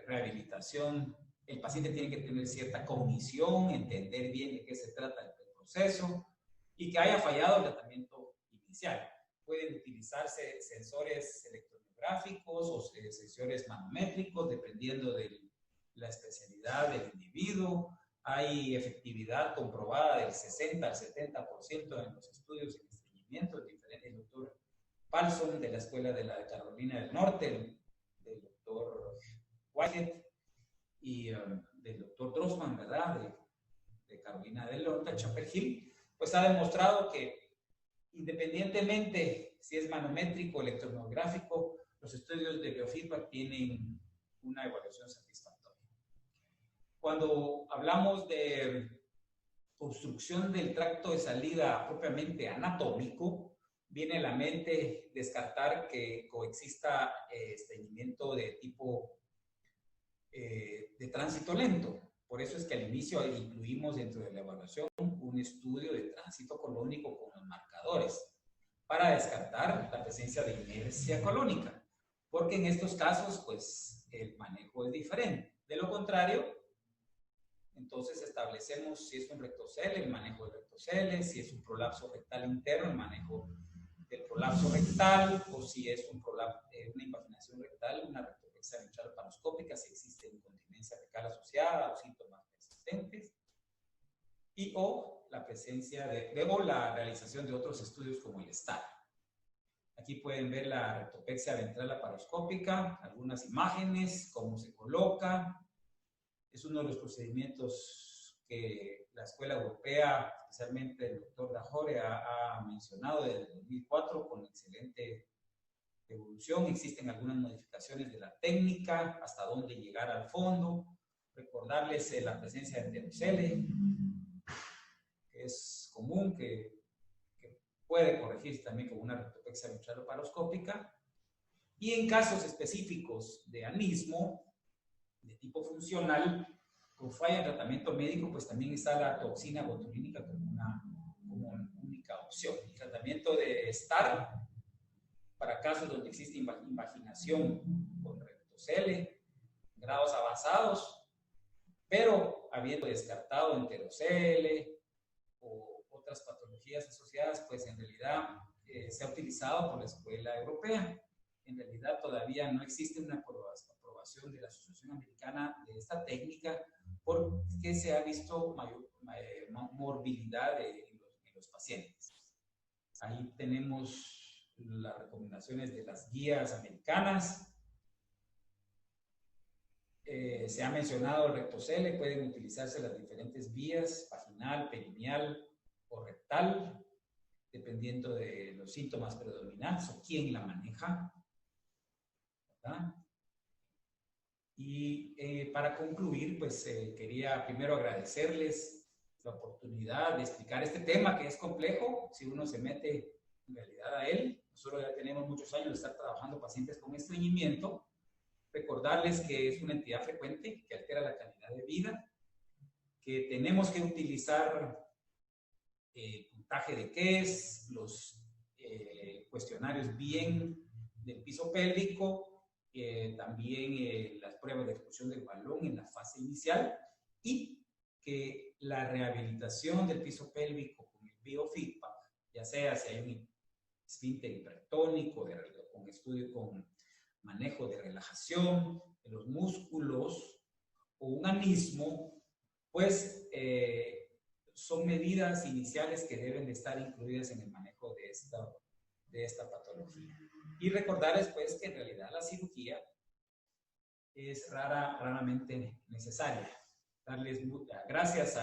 rehabilitación. El paciente tiene que tener cierta cognición, entender bien de qué se trata el proceso y que haya fallado el tratamiento inicial. Pueden utilizarse sensores electromiográficos o sensores manométricos, dependiendo de la especialidad del individuo. Hay efectividad comprobada del 60 al 70% en los estudios de estreñimiento. El doctor Paulson de la Escuela de la Carolina del Norte, del doctor Whitehead y del doctor Drossman, ¿verdad? De Carolina del Norte, Chapel Hill, pues ha demostrado que independientemente si es manométrico o electromiográfico, los estudios de biofeedback tienen una evaluación satisfactoria. Cuando hablamos de obstrucción del tracto de salida propiamente anatómico, viene a la mente descartar que coexista estreñimiento de tipo de tránsito lento. Por eso es que al inicio incluimos dentro de la evaluación un estudio de tránsito colónico con los marcadores para descartar la presencia de inercia colónica, porque en estos casos pues el manejo es diferente. De lo contrario, entonces establecemos si es un rectocele, el manejo del rectocele, si es un prolapso rectal interno, el manejo del prolapso rectal, o si es una invaginación rectal, una rectopexia ventral laparoscópica, si existe incontinencia fecal asociada o síntomas persistentes, y o la presencia o la realización de otros estudios como el STAR. Aquí pueden ver la rectopexia ventral laparoscópica, algunas imágenes, cómo se coloca. Es uno de los procedimientos que la Escuela Europea, especialmente el doctor Dajore, ha mencionado desde el 2004 con excelente evolución. Existen algunas modificaciones de la técnica, hasta dónde llegar al fondo. Recordarles la presencia de enterocele, que es común, que puede corregirse también con una rectopexia ventral laparoscópica. Y en casos específicos de anismo, de tipo funcional, con falla en tratamiento médico, pues también está la toxina botulínica como una única opción. El tratamiento de STAR, para casos donde existe invaginación con rectocele, grados avanzados, pero habiendo descartado enterocele o otras patologías asociadas, pues en realidad se ha utilizado por la Escuela Europea. En realidad todavía no existe una aprobación de la Asociación Americana de esta técnica porque se ha visto mayor morbilidad en los pacientes. Ahí tenemos las recomendaciones de las guías americanas. Se ha mencionado el rectocele, pueden utilizarse las diferentes vías, vaginal, perineal o rectal, dependiendo de los síntomas predominantes o quién la maneja, ¿verdad? Y para concluir, pues quería primero agradecerles la oportunidad de explicar este tema que es complejo si uno se mete en realidad a él. Nosotros ya tenemos muchos años de estar trabajando pacientes con estreñimiento. Recordarles que es una entidad frecuente que altera la calidad de vida, que tenemos que utilizar puntaje de Kess, los cuestionarios bien del piso pélvico, también las pruebas de expulsión del balón en la fase inicial, y que la rehabilitación del piso pélvico con el biofeedback, ya sea si hay un esfínter hipertónico, con manejo de relajación de los músculos o un anismo, pues son medidas iniciales que deben de estar incluidas en el manejo de esta patología. Y recordarles pues que en realidad la cirugía es raramente necesaria. Darles gracias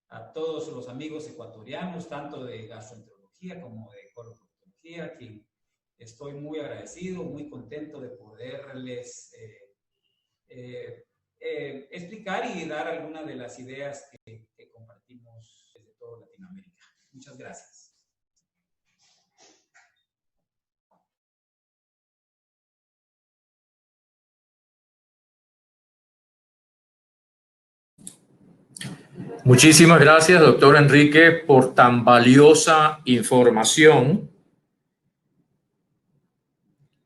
a todos los amigos ecuatorianos, tanto de gastroenterología como de coloproctología, a quien estoy muy agradecido, muy contento de poderles explicar y dar algunas de las ideas que compartimos desde toda Latinoamérica. Muchas gracias.
Muchísimas gracias, doctor Enrique, por tan valiosa información.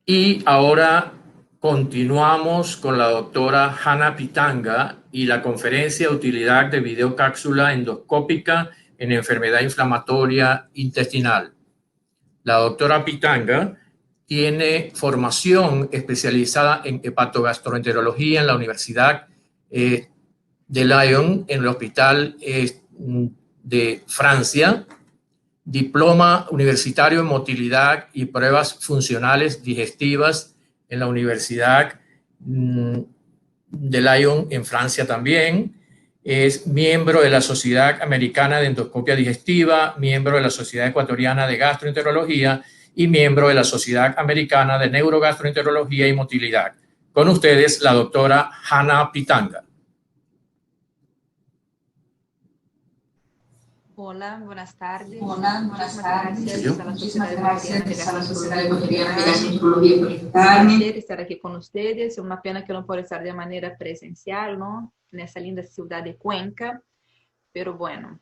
Y ahora continuamos con la doctora Hanna Pitanga y la conferencia Utilidad de videocápsula endoscópica en enfermedad inflamatoria intestinal. La doctora Pitanga tiene formación especializada en hepatogastroenterología en la Universidad de Lyon, en el Hospital de Francia, diploma universitario en motilidad y pruebas funcionales digestivas en la Universidad de Lyon en Francia también. Es miembro de la Sociedad Americana de Endoscopia Digestiva, miembro de la Sociedad Ecuatoriana de Gastroenterología y miembro de la Sociedad Americana de Neurogastroenterología y Motilidad. Con ustedes, la doctora Hanna Pitanga.
Hola, buenas tardes.
Hola, buenas tardes.
Muchísimas gracias a la Sociedad Ecuatoriana de
Gastroenterología por invitarme.
Un estar aquí con ustedes. Es una pena que no puedo estar de manera presencial, ¿no? En esa linda ciudad de Cuenca. Pero bueno,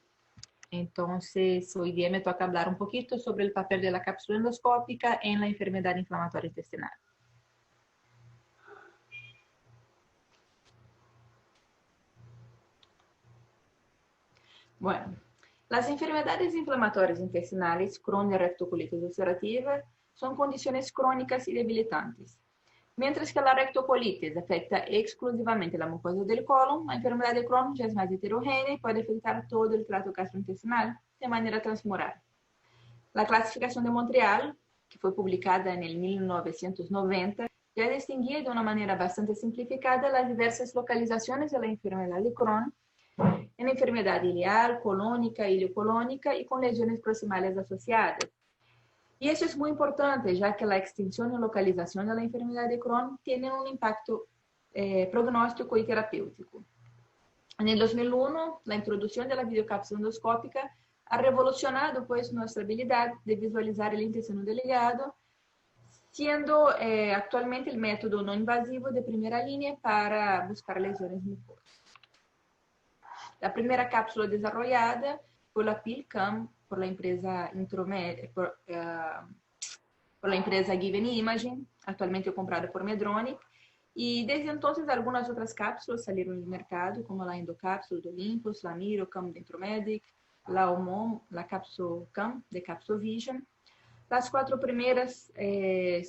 entonces hoy día me toca hablar un poquito sobre el papel de la cápsula endoscópica en la enfermedad inflamatoria intestinal. Bueno, las enfermedades inflamatorias intestinales, Crohn y rectocolitis ulcerativa, son condiciones crónicas y debilitantes. Mientras que la rectocolitis afecta exclusivamente la mucosa del colon, la enfermedad de Crohn ya es más heterogénea y puede afectar todo el tracto gastrointestinal de manera transmural. La clasificación de Montreal, que fue publicada en el 1990, ya distinguía de una manera bastante simplificada las diversas localizaciones de la enfermedad de Crohn en enfermedad ileal, colónica, ileocolónica y con lesiones proximales asociadas. Y eso es muy importante, ya que la extinción y localización de la enfermedad de Crohn tienen un impacto prognóstico y terapéutico. En el 2001, la introducción de la videocápsula endoscópica ha revolucionado pues, nuestra habilidad de visualizar el intestino delgado, siendo actualmente el método no invasivo de primera línea para buscar lesiones mucosas. La primera cápsula desarrollada fue la PILCAM por la empresa Given Imaging, actualmente comprada por Medtronic, Y desde entonces algunas otras cápsulas salieron al mercado, como la Endocápsula de Olympus, la Mirocam de Intromedic, la Omom, la Capsocam de Capsovision. Las 4 primeras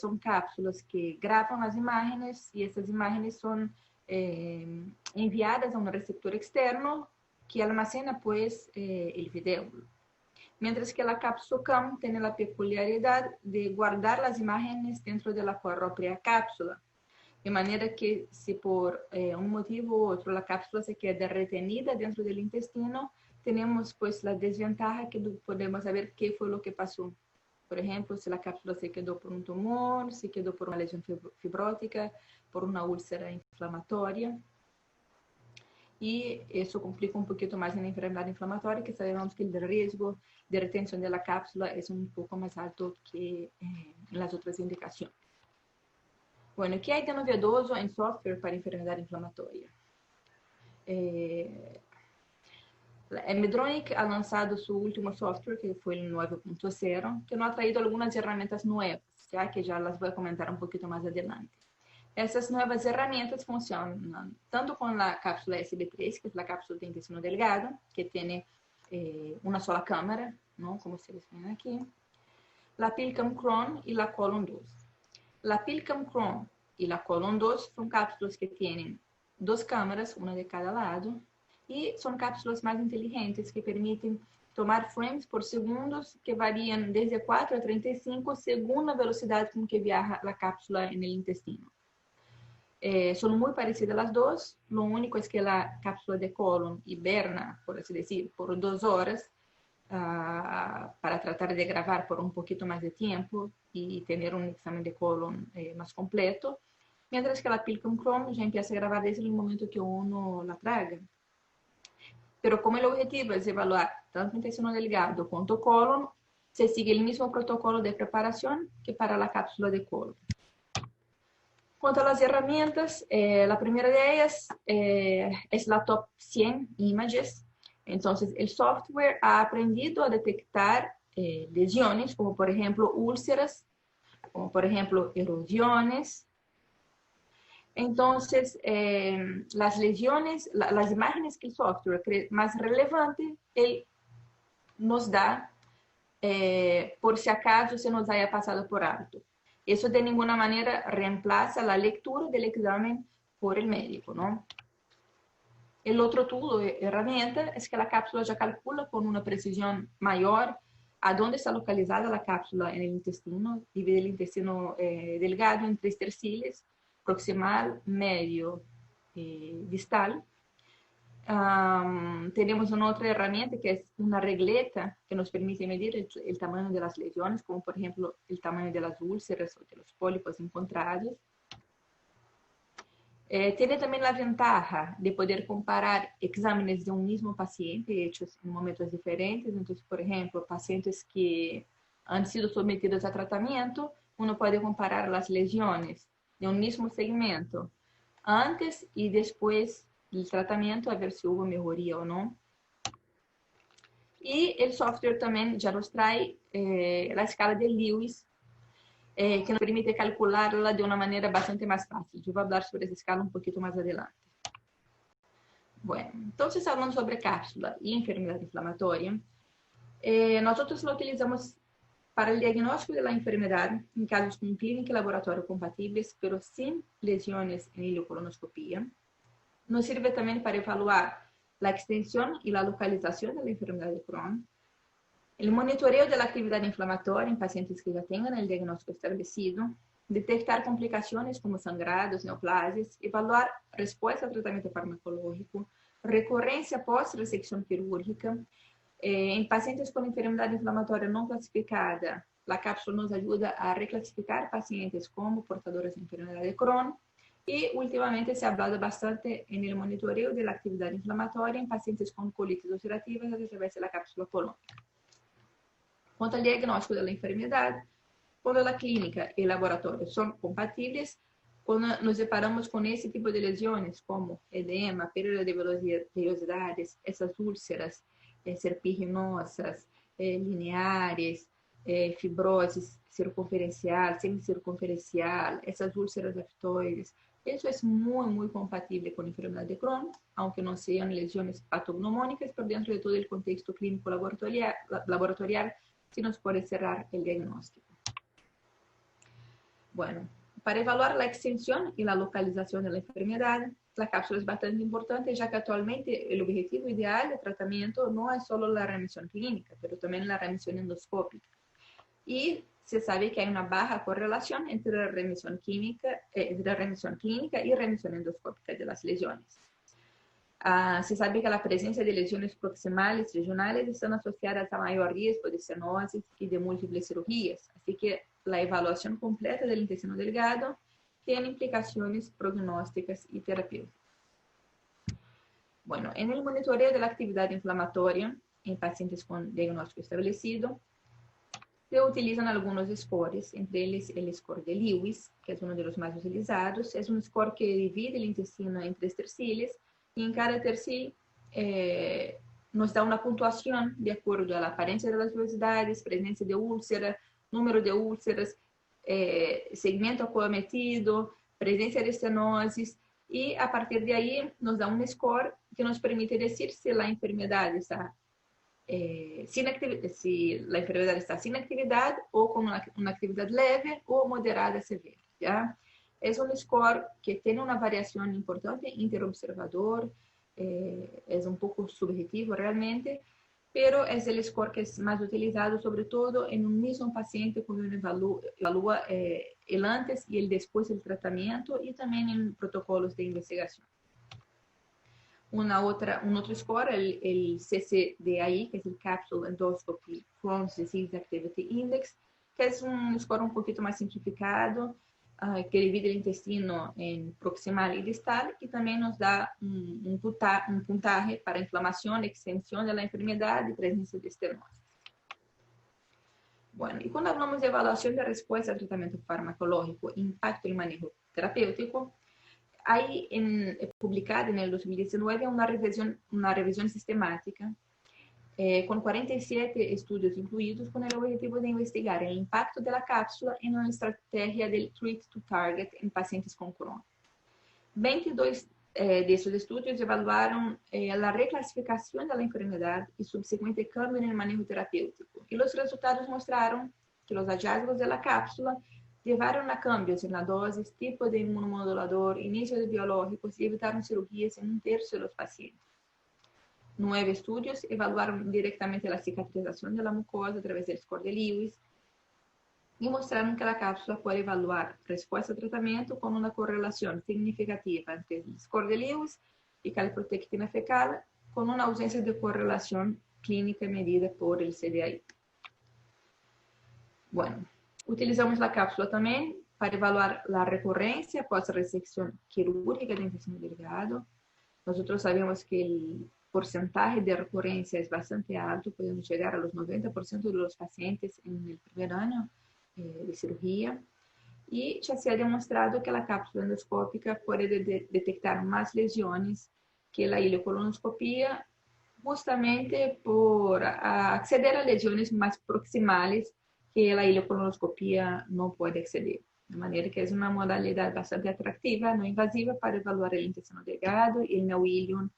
son cápsulas que graban las imágenes y estas imágenes son enviadas a un receptor externo que almacena pues el video. Mientras que la Capsocam tiene la peculiaridad de guardar las imágenes dentro de la propia cápsula. De manera que si por un motivo u otro la cápsula se queda retenida dentro del intestino, tenemos pues la desventaja que podemos saber qué fue lo que pasó. Por ejemplo, si la cápsula se quedó por un tumor, se quedó por una lesión fibrótica, por una úlcera inflamatoria. Y eso complica un poquito más en la enfermedad inflamatoria, que sabemos que el riesgo de retención de la cápsula es un poco más alto que en las otras indicaciones. Bueno, ¿qué hay de novedoso en software para enfermedad inflamatoria? Medtronic ha lanzado su último software, que fue el 9.0, que nos ha traído algunas herramientas nuevas, ya que ya las voy a comentar un poquito más adelante. Essas nuevas herramientas funcionan tanto con la cápsula SB3, que es la cápsula de intestino delgado, que tiene una sola cámara, ¿no? Como ustedes ven aquí, la PILCAM Chrome y la Colon 2. La PILCAM Chrome y la Colon 2 son cápsulas que tienen 2 cámaras, una de cada lado, y son cápsulas más inteligentes que permiten tomar frames por segundos que varían desde 4 a 35 según la velocidad con que viaja la cápsula en el intestino. Son muy parecidas las dos, lo único es que la cápsula de colon hiberna, por así decir, por 2 horas para tratar de grabar por un poquito más de tiempo y tener un examen de colon más completo, mientras que la PILCAM Chrome ya empieza a grabar desde el momento que uno la traga. Pero como el objetivo es evaluar tanto intestino delgado cuanto colon, se sigue el mismo protocolo de preparación que para la cápsula de colon. Cuanto a las herramientas, la primera de ellas es la Top 100 Images. Entonces, el software ha aprendido a detectar lesiones, como por ejemplo úlceras, como por ejemplo erosiones. Entonces, las lesiones, las imágenes que el software cree más relevante, él nos da por si acaso se nos haya pasado por alto. Eso de ninguna manera reemplaza la lectura del examen por el médico, ¿no? El otro tool o herramienta es que la cápsula ya calcula con una precisión mayor a dónde está localizada la cápsula en el intestino, divide el intestino delgado en 3 terciles, proximal, medio, distal. Tenemos una otra herramienta que es una regleta que nos permite medir el tamaño de las lesiones, como por ejemplo el tamaño de las úlceras o de los pólipos encontrados. Tiene también la ventaja de poder comparar exámenes de un mismo paciente hechos en momentos diferentes. Entonces, por ejemplo, pacientes que han sido sometidos a tratamiento, uno puede comparar las lesiones de un mismo segmento antes y después del tratamiento a ver si hubo mejoría o no. Y el software también ya nos trae la escala de Lewis, que nos permite calcularla de una manera bastante más fácil. Yo voy a hablar sobre esa escala un poquito más adelante. Bueno, entonces hablando sobre cápsula y enfermedad inflamatoria, nosotros lo utilizamos para el diagnóstico de la enfermedad en casos con clínica y laboratorio compatibles, pero sin lesiones en ileocolonoscopía. Nos sirve también para evaluar la extensión y la localización de la enfermedad de Crohn, el monitoreo de la actividad inflamatoria en pacientes que ya tengan el diagnóstico establecido, detectar complicaciones como sangrados, neoplasias, evaluar respuesta al tratamiento farmacológico, recurrencia post-resección quirúrgica. En pacientes con enfermedad inflamatoria no clasificada, la cápsula nos ayuda a reclasificar pacientes como portadores de enfermedad de Crohn. Y últimamente se ha hablado bastante en el monitoreo de la actividad inflamatoria en pacientes con colitis ulcerativa a través de la cápsula colónica. Cuanto al diagnóstico de la enfermedad, cuando la clínica y el laboratorio son compatibles, cuando nos separamos con ese tipo de lesiones como edema, pérdida de vellosidades, esas úlceras serpiginosas, lineares, fibrosis circunferencial, semicircunferencial, essas úlceras aftoides, Eso es muy compatible con la enfermedad de Crohn, aunque no sean lesiones patognomónicas, pero dentro de todo el contexto clínico laboratorial sí nos puede cerrar el diagnóstico. Bueno, para evaluar la extensión y la localización de la enfermedad, la cápsula es bastante importante, ya que actualmente el objetivo ideal de tratamiento no es solo la remisión clínica, pero también la remisión endoscópica. Y se sabe que hay una baja correlación entre la remisión clínica y remisión endoscópica de las lesiones. Se sabe que la presencia de lesiones proximales regionales están asociadas a mayor riesgo de estenosis y de múltiples cirugías. Así que la evaluación completa del intestino delgado tiene implicaciones prognósticas y terapéuticas. Bueno, en el monitoreo de la actividad inflamatoria en pacientes con diagnóstico establecido, se utilizan algunos scores, entre ellos el score de Lewis, que es uno de los más utilizados. Es un score que divide el intestino en 3 terciles y en cada tercio nos da una puntuación de acuerdo a la apariencia de las vellosidades, presencia de úlcera, número de úlceras, segmento acometido, presencia de estenosis, y a partir de ahí nos da un score que nos permite decir si la enfermedad está si la enfermedad está sin actividad o con una actividad leve o moderada severa, ¿ya? Es un score que tiene una variación importante interobservador, es un poco subjetivo realmente, pero es el score que es más utilizado sobre todo en un mismo paciente cuando uno evalúa el antes y el después del tratamiento y también en protocolos de investigación. Un otro score, el CCDAI, que es el Capsule Endoscopy Crohn's Disease Activity Index, que es un score un poquito más simplificado, que divide el intestino en proximal y distal, y también nos da un puntaje para inflamación, extensión de la enfermedad y presencia de estenosis. Bueno, y cuando hablamos de evaluación de respuesta al tratamiento farmacológico, impacto y manejo terapéutico, hay publicada en el 2019 una revisión sistemática con 47 estudios incluidos con el objetivo de investigar el impacto de la cápsula en una estrategia del Treat to Target en pacientes con Crohn. 22 de esos estudios evaluaron la reclasificación de la enfermedad y subsecuente cambio en el manejo terapéutico. Y los resultados mostraron que los hallazgos de la cápsula llevaron a cambios en la dosis, tipo de inmunomodulador, inicio de biológicos y evitaron cirugías en 1/3 de los pacientes. 9 estudios evaluaron directamente la cicatrización de la mucosa a través del score de Lewis y mostraron que la cápsula puede evaluar respuesta al tratamiento con una correlación significativa entre el score de Lewis y calprotectina fecal, con una ausencia de correlación clínica medida por el CDAI. Bueno, utilizamos la cápsula también para evaluar la recurrencia post-resección quirúrgica del intestino delgado. Nosotros sabemos que el porcentaje de recurrencia es bastante alto, podemos llegar a los 90% de los pacientes en el primer año de cirugía. Y ya se ha demostrado que la cápsula endoscópica puede detectar más lesiones que la ileocolonoscopia, justamente por acceder a lesiones más proximales que la ileocolonoscopia no puede acceder. De manera que es una modalidad bastante atractiva, no invasiva, para evaluar el intestino delgado y el neoilium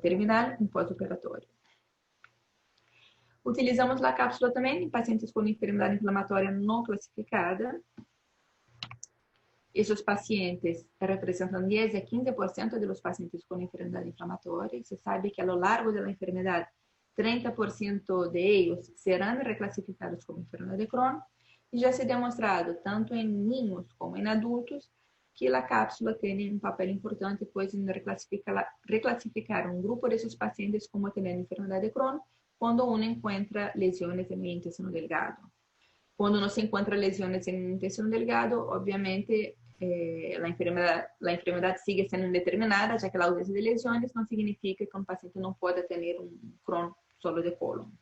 terminal en postoperatorio. Utilizamos la cápsula también en pacientes con enfermedad inflamatoria no clasificada. Esos pacientes representan 10 a 15% de los pacientes con enfermedad inflamatoria. Se sabe que a lo largo de la enfermedad, 30% de ellos serán reclasificados como enfermedad de Crohn. Y ya se ha demostrado, tanto en niños como en adultos, que la cápsula tiene un papel importante pues, en reclasificar un grupo de esos pacientes como teniendo enfermedad de Crohn cuando uno encuentra lesiones en el intestino delgado. Cuando no se encuentra lesiones en el intestino delgado, obviamente la enfermedad sigue siendo indeterminada, ya que la ausencia de lesiones no significa que un paciente no pueda tener un Crohn solo de colon.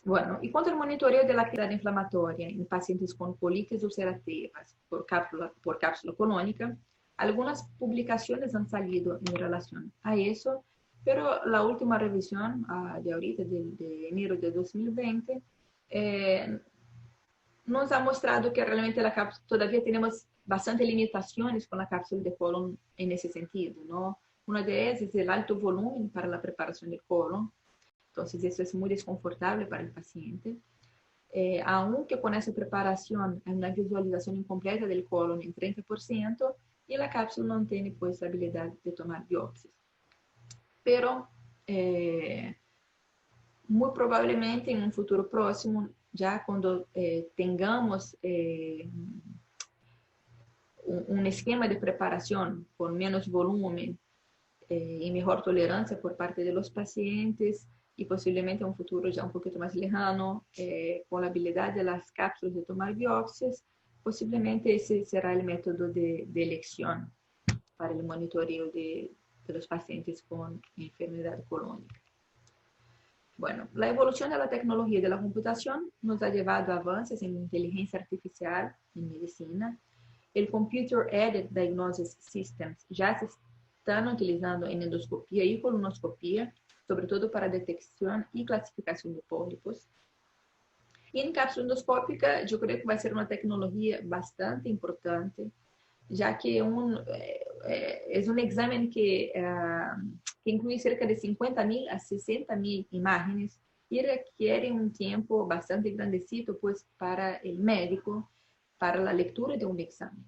Bueno, y cuanto al monitoreo de la actividad inflamatoria en pacientes con colitis ulcerativas por cápsula colónica, algunas publicaciones han salido en relación a eso, pero la última revisión de ahorita, de enero de 2020, nos ha mostrado que realmente la cápsula, todavía tenemos bastante limitaciones con la cápsula de colon en ese sentido, ¿no? Una de ellas es el alto volumen para la preparación del colon, entonces eso es muy desconfortable para el paciente. Aunque con esa preparación hay una visualización incompleta del colon en 30% y la cápsula no tiene pues la habilidad de tomar biopsias. Pero muy probablemente en un futuro próximo, ya cuando tengamos un esquema de preparación con menos volumen y mejor tolerancia por parte de los pacientes y posiblemente en un futuro ya un poquito más lejano, con la habilidad de las cápsulas de tomar biopsias, posiblemente ese será el método de elección para el monitoreo de los pacientes con enfermedad colónica. Bueno, la evolución de la tecnología de la computación nos ha llevado a avances en inteligencia artificial en medicina. El Computer-Aided Diagnosis Systems ya se están utilizando en endoscopía y colonoscopía, sobre todo para detección y clasificación de pólipos. Y en cápsula endoscópica, yo creo que va a ser una tecnología bastante importante, ya que es un examen que incluye cerca de 50.000 a 60.000 imágenes y requiere un tiempo bastante grandecito pues, para el médico, para la lectura de un examen.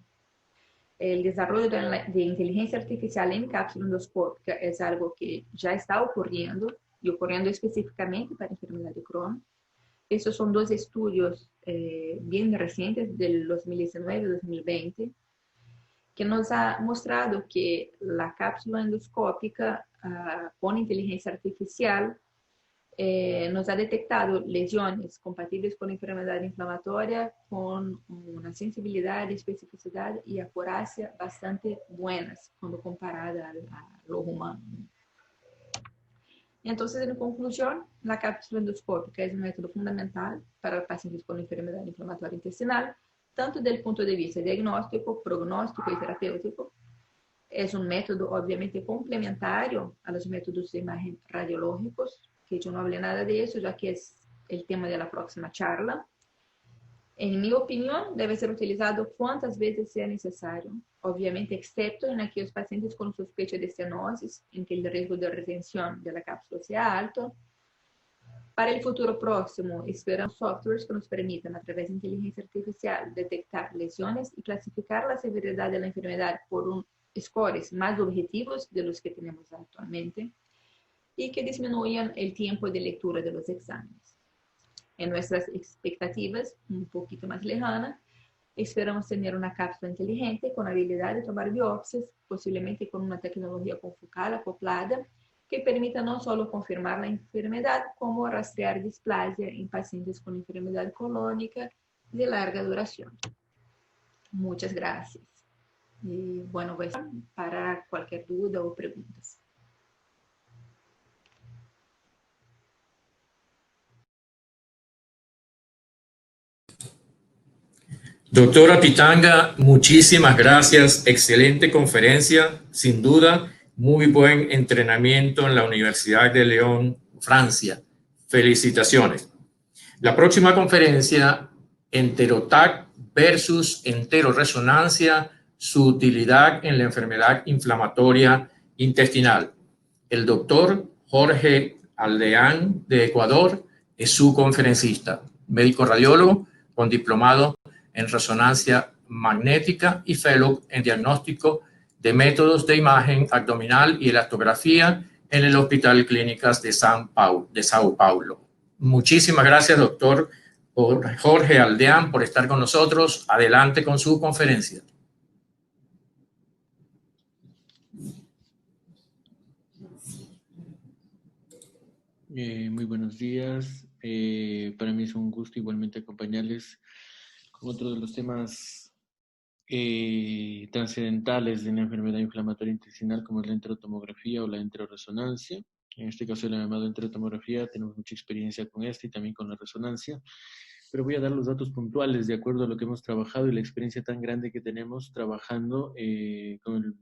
El desarrollo de inteligencia artificial en cápsula endoscópica es algo que ya está ocurriendo y ocurriendo específicamente para enfermedad de Crohn. Estos son dos estudios bien recientes del 2019 y 2020 que nos ha mostrado que la cápsula endoscópica con inteligencia artificial nos ha detectado lesiones compatibles con enfermedad inflamatoria con una sensibilidad, especificidad y acurácia bastante buenas cuando comparada a lo humano. Entonces, en conclusión, la cápsula endoscópica es un método fundamental para pacientes con enfermedad inflamatoria intestinal, tanto desde el punto de vista diagnóstico, prognóstico y terapéutico. Es un método obviamente complementario a los métodos de imagen radiológicos, que yo no hablé nada de eso, ya que es el tema de la próxima charla. En mi opinión, debe ser utilizado cuantas veces sea necesario, obviamente excepto en aquellos pacientes con sospecha de estenosis, en que el riesgo de retención de la cápsula sea alto. Para el futuro próximo, esperamos softwares que nos permitan, a través de inteligencia artificial, detectar lesiones y clasificar la severidad de la enfermedad por scores más objetivos de los que tenemos actualmente y que disminuyan el tiempo de lectura de los exámenes. En nuestras expectativas, un poquito más lejanas, esperamos tener una cápsula inteligente con habilidad de tomar biopsias, posiblemente con una tecnología confocal acoplada, que permita no solo confirmar la enfermedad, como rastrear displasia en pacientes con enfermedad colónica de larga duración. Muchas gracias. Y bueno, voy a estar para cualquier duda o preguntas.
Doctora Pitanga, muchísimas gracias. Excelente conferencia, sin duda. Muy buen entrenamiento en la Universidad de León, Francia. Felicitaciones. La próxima conferencia, Enterotac versus enteroresonancia, su utilidad en la enfermedad inflamatoria intestinal. El doctor Jorge Aldeán de Ecuador es su conferencista, médico radiólogo con diplomado en resonancia magnética y fellow en diagnóstico de métodos de imagen abdominal y elastografía en el Hospital Clínicas de Sao Paulo. Muchísimas gracias, doctor Jorge Aldeán, por estar con nosotros. Adelante con su conferencia.
Muy buenos días. Para mí es un gusto igualmente acompañarles con otro de los temas trascendentales de la enfermedad inflamatoria intestinal, como es la enterotomografía o la enteroresonancia. En este caso, la llamada enterotomografía, tenemos mucha experiencia con esta y también con la resonancia, pero voy a dar los datos puntuales de acuerdo a lo que hemos trabajado y la experiencia tan grande que tenemos trabajando con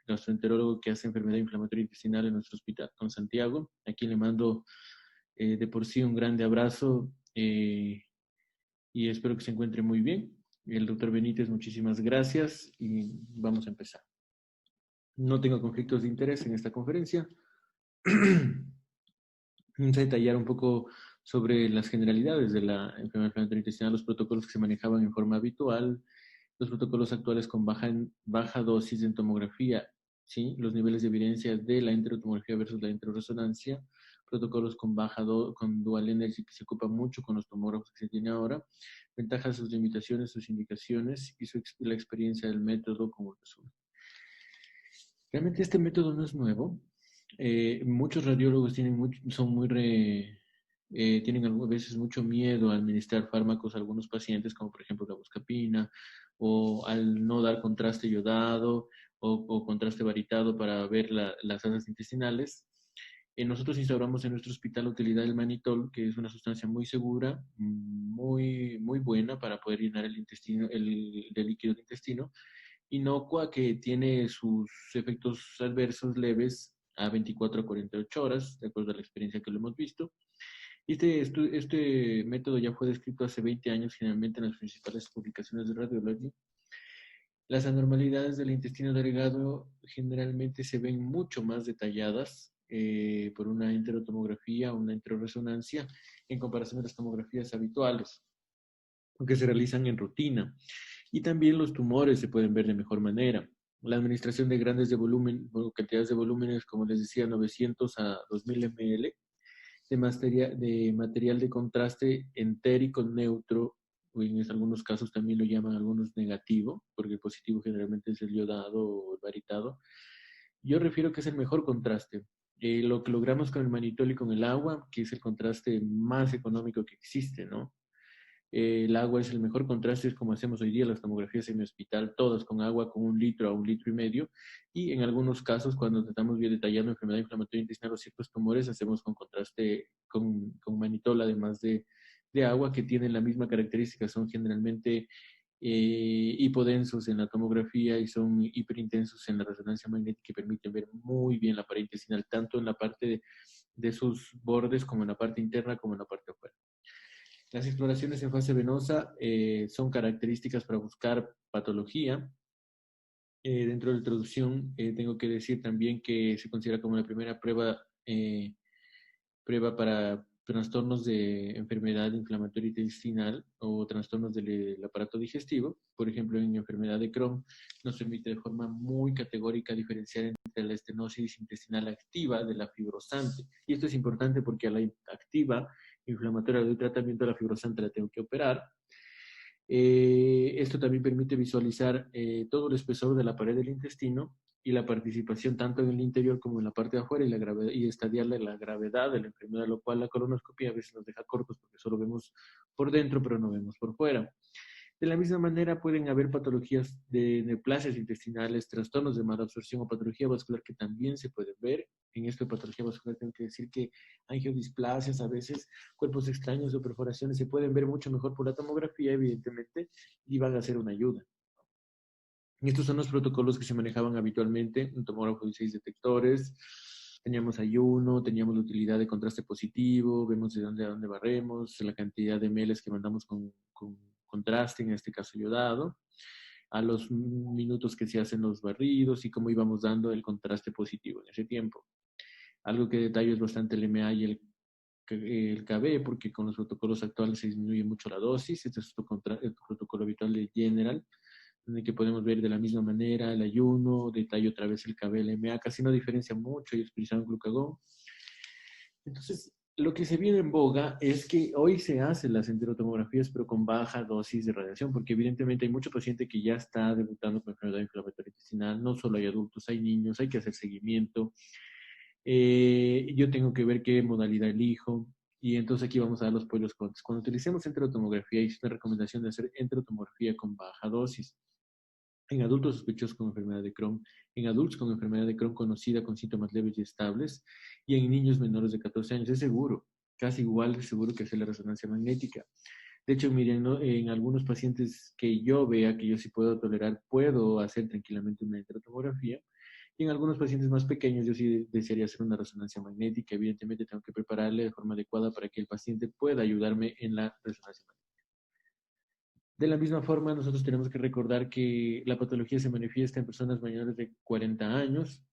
nuestro enterólogo que hace enfermedad inflamatoria intestinal en nuestro hospital, con Santiago. Aquí le mando de por sí un grande abrazo y espero que se encuentre muy bien. El doctor Benítez, muchísimas gracias y vamos a empezar. No tengo conflictos de interés en esta conferencia. Vamos a detallar un poco sobre las generalidades de la enfermedad inflamatoria intestinal, los protocolos que se manejaban en forma habitual, los protocolos actuales con baja dosis en tomografía, ¿sí? Los niveles de evidencia de la enterotomografía versus la enteroresonancia, protocolos con con dual energy que se ocupan mucho con los tomógrafos que se tiene ahora, ventajas, sus limitaciones, sus indicaciones y la experiencia del método como resumen. Realmente este método no es nuevo. Muchos radiólogos tienen tienen a veces mucho miedo a administrar fármacos a algunos pacientes, como por ejemplo la buscapina, o al no dar contraste yodado o contraste varitado para ver las asas intestinales. Nosotros instauramos en nuestro hospital la utilidad del manitol, que es una sustancia muy segura, muy buena para poder llenar el intestino, el líquido del intestino, inocua, que tiene sus efectos adversos leves a 24 a 48 horas, de acuerdo a la experiencia que lo hemos visto. Este método ya fue descrito hace 20 años, generalmente en las principales publicaciones de radiología. Las anormalidades del intestino delgado generalmente se ven mucho más detalladas por una enterotomografía o una enteroresonancia en comparación a las tomografías habituales, que se realizan en rutina. Y también los tumores se pueden ver de mejor manera. La administración de grandes de volumen, o cantidades de volúmenes, como les decía, 900 a 2000 ml, de material de contraste entérico neutro, o en algunos casos también lo llaman algunos negativo, porque el positivo generalmente es el yodado o el varitado. Yo refiero que es el mejor contraste. Lo que logramos con el manitol y con el agua, que es el contraste más económico que existe, ¿no? El agua es el mejor contraste, es como hacemos hoy día las tomografías en mi hospital, todas con agua, con 1 litro a 1,5 litros. Y en algunos casos, cuando tratamos bien detallando enfermedad inflamatoria intestinal o ciertos tumores, hacemos con contraste con manitol, además de agua, que tienen la misma característica. Son generalmente hipodensos en la tomografía y son hiperintensos en la resonancia magnética, que permiten ver muy bien la pared intestinal, tanto en la parte de sus bordes como en la parte interna como en la parte afuera. Las exploraciones en fase venosa son características para buscar patología. Dentro de la introducción tengo que decir también que se considera como la primera prueba para trastornos de enfermedad inflamatoria intestinal o trastornos del aparato digestivo. Por ejemplo, en enfermedad de Crohn nos permite de forma muy categórica diferenciar entre la estenosis intestinal activa de la fibrosante. Y esto es importante porque a la activa inflamatoria del tratamiento de la fibrosante la tengo que operar. Esto también permite visualizar todo el espesor de la pared del intestino y la participación tanto en el interior como en la parte de afuera y estadiarle la gravedad de la enfermedad, lo cual la colonoscopia a veces nos deja cortos porque solo vemos por dentro pero no vemos por fuera. De la misma manera pueden haber patologías de neoplasias intestinales, trastornos de malabsorción o patología vascular que también se pueden ver. En esto de patología vascular tengo que decir que angiodisplasias, a veces cuerpos extraños o perforaciones se pueden ver mucho mejor por la tomografía, evidentemente, y van a ser una ayuda. Estos son los protocolos que se manejaban habitualmente, un tomógrafo de 6 detectores, teníamos ayuno, teníamos la utilidad de contraste positivo, vemos de dónde a dónde barremos, la cantidad de ml que mandamos con contraste, en este caso yodado, a los minutos que se hacen los barridos y cómo íbamos dando el contraste positivo en ese tiempo. Algo que detallo es bastante el MA y el KB, porque con los protocolos actuales se disminuye mucho la dosis. Este es el protocolo habitual de General, donde que podemos ver de la misma manera el ayuno, detallo otra vez el KB, el MA, casi no diferencia mucho, ellos utilizaron glucagón. Entonces, lo que se viene en boga es que hoy se hacen las enterotomografías, pero con baja dosis de radiación, porque evidentemente hay mucho paciente que ya está debutando con enfermedad inflamatoria intestinal, no solo hay adultos, hay niños, hay que hacer seguimiento. Yo tengo que ver qué modalidad elijo, y entonces aquí vamos a dar los pros y los contras. Cuando utilicemos enterotomografía, es una recomendación de hacer enterotomografía con baja dosis. En adultos sospechosos con enfermedad de Crohn, en adultos con enfermedad de Crohn conocida con síntomas leves y estables, y en niños menores de 14 años. Es seguro, casi igual de seguro que hacer la resonancia magnética. De hecho, miren, ¿no? En algunos pacientes que yo vea que yo sí puedo tolerar, puedo hacer tranquilamente una enterotomografía. Y en algunos pacientes más pequeños yo sí desearía hacer una resonancia magnética. Evidentemente tengo que prepararle de forma adecuada para que el paciente pueda ayudarme en la resonancia magnética. De la misma forma, nosotros tenemos que recordar que la patología se manifiesta en personas mayores de 40 años.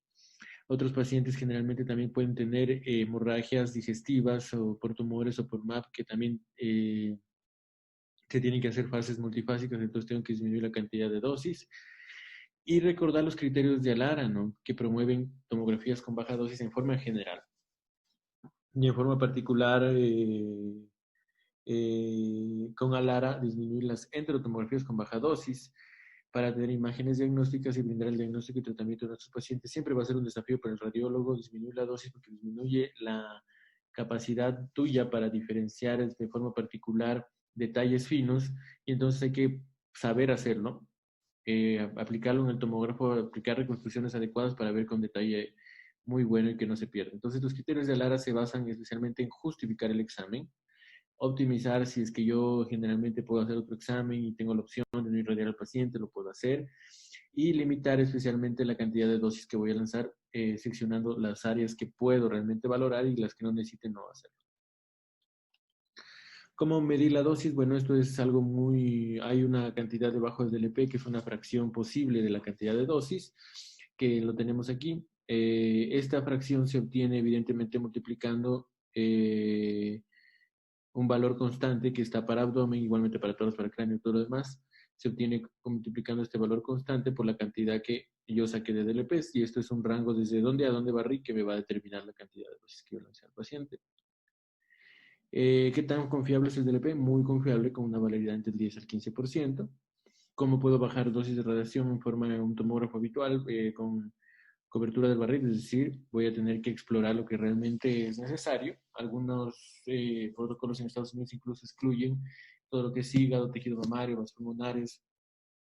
Otros pacientes generalmente también pueden tener hemorragias digestivas o por tumores o por MAP, que también se tienen que hacer fases multifásicas, entonces tengo que disminuir la cantidad de dosis. Y recordar los criterios de ALARA, ¿no?, que promueven tomografías con baja dosis en forma general. Y en forma particular, con ALARA, disminuir las enterotomografías con baja dosis para tener imágenes diagnósticas y brindar el diagnóstico y tratamiento de nuestros pacientes. Siempre va a ser un desafío para el radiólogo disminuir la dosis porque disminuye la capacidad tuya para diferenciar de forma particular detalles finos, y entonces hay que saber hacerlo, aplicarlo en el tomógrafo, aplicar reconstrucciones adecuadas para ver con detalle muy bueno y que no se pierda. Entonces los criterios de ALARA se basan especialmente en justificar el examen, optimizar si es que yo generalmente puedo hacer otro examen y tengo la opción de no irradiar al paciente, lo puedo hacer, y limitar especialmente la cantidad de dosis que voy a lanzar, seccionando las áreas que puedo realmente valorar y las que no necesiten no hacerlo. ¿Cómo medir la dosis? Bueno, esto es algo muy... Hay una cantidad debajo del DLP que es una fracción posible de la cantidad de dosis, que lo tenemos aquí. Esta fracción se obtiene evidentemente multiplicando un valor constante que está para abdomen, igualmente para toros, para cráneo y todo lo demás. Se obtiene multiplicando este valor constante por la cantidad que yo saqué de DLPs, y esto es un rango desde dónde a dónde barrí que me va a determinar la cantidad de dosis que yo lancé al paciente. ¿Qué tan confiable es el DLP? Muy confiable, con una validación entre el 10 al 15%. ¿Cómo puedo bajar dosis de radiación en forma de un tomógrafo habitual con cobertura del barril? Es decir, voy a tener que explorar lo que realmente es necesario. Algunos protocolos en Estados Unidos incluso excluyen todo lo que es hígado, tejido mamario, vasos pulmonares,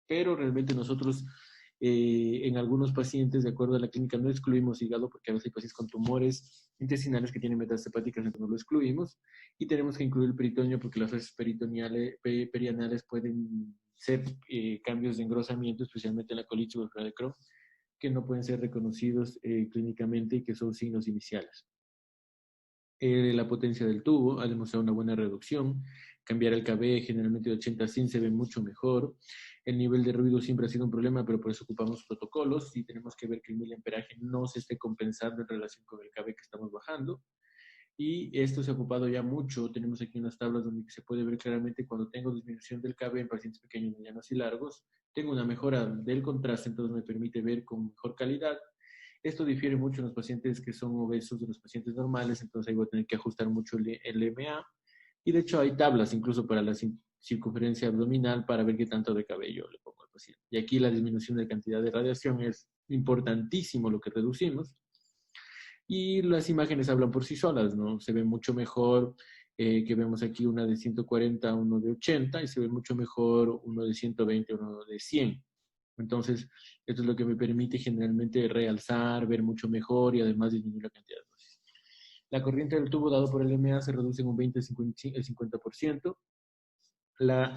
pero realmente nosotros en algunos pacientes, de acuerdo a la clínica, no excluimos hígado porque a veces hay pacientes con tumores intestinales que tienen metástasis hepáticas, entonces no lo excluimos, y tenemos que incluir el peritoneo porque las fases perianales pueden ser cambios de engrosamiento, especialmente en la colitis o el de Crohn, que no pueden ser reconocidos clínicamente y que son signos iniciales. La potencia del tubo ha demostrado una buena reducción. Cambiar el KB generalmente de 80 a 100 se ve mucho mejor. El nivel de ruido siempre ha sido un problema, pero por eso ocupamos protocolos y tenemos que ver que el miliamperaje no se esté compensando en relación con el KB que estamos bajando. Y esto se ha ocupado ya mucho. Tenemos aquí unas tablas donde se puede ver claramente cuando tengo disminución del KB en pacientes pequeños, medianos y largos. Tengo una mejora del contraste, entonces me permite ver con mejor calidad. Esto difiere mucho en los pacientes que son obesos de los pacientes normales, entonces ahí voy a tener que ajustar mucho el MA. Y de hecho hay tablas incluso para la circunferencia abdominal para ver qué tanto de cabello le pongo al paciente. Y aquí la disminución de cantidad de radiación es importantísimo lo que reducimos. Y las imágenes hablan por sí solas, ¿no? Se ve mucho mejor que vemos aquí una de 140, uno de 80, y se ve mucho mejor uno de 120, uno de 100. Entonces, esto es lo que me permite generalmente realzar, ver mucho mejor y además disminuir la cantidad de dosis. La corriente del tubo dado por el MA se reduce en un 20 al 50%.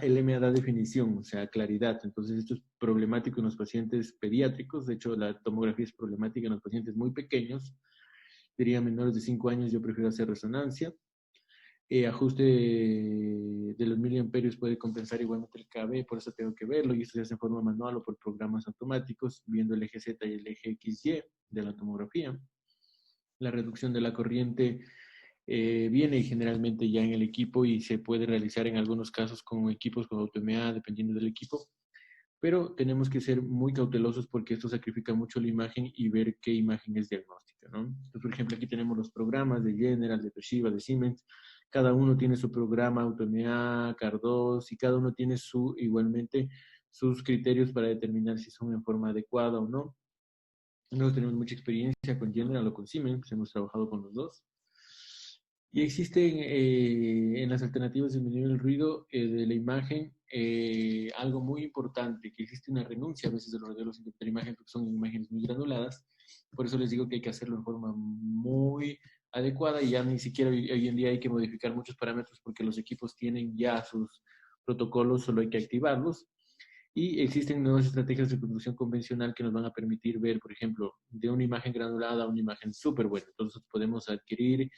El MA da definición, o sea, claridad. Entonces, esto es problemático en los pacientes pediátricos. De hecho, la tomografía es problemática en los pacientes muy pequeños. Diría menores de 5 años, yo prefiero hacer resonancia. Ajuste de los miliamperios puede compensar igualmente el KB, por eso tengo que verlo, y esto se hace en forma manual o por programas automáticos, viendo el eje Z y el eje XY de la tomografía. La reducción de la corriente viene generalmente ya en el equipo y se puede realizar en algunos casos con equipos con AutoMA, dependiendo del equipo, pero tenemos que ser muy cautelosos porque esto sacrifica mucho la imagen y ver qué imagen es diagnóstica, ¿no? Entonces, por ejemplo, aquí tenemos los programas de General, de Toshiba, de Siemens. Cada uno tiene su programa AutoMA, CAR2, y cada uno tiene igualmente sus criterios para determinar si son en forma adecuada o no. Nosotros tenemos mucha experiencia con General o con Siemens, hemos trabajado con los dos. Y existen en las alternativas de disminuir el ruido de la imagen algo muy importante, que existe una renuncia a veces de los radiólogos de la imagen porque son imágenes muy granuladas. Por eso les digo que hay que hacerlo en forma muy adecuada y ya ni siquiera hoy en día hay que modificar muchos parámetros porque los equipos tienen ya sus protocolos, solo hay que activarlos. Y existen nuevas estrategias de reproducción convencional que nos van a permitir ver, por ejemplo, de una imagen granulada a una imagen súper buena. Entonces podemos adquirir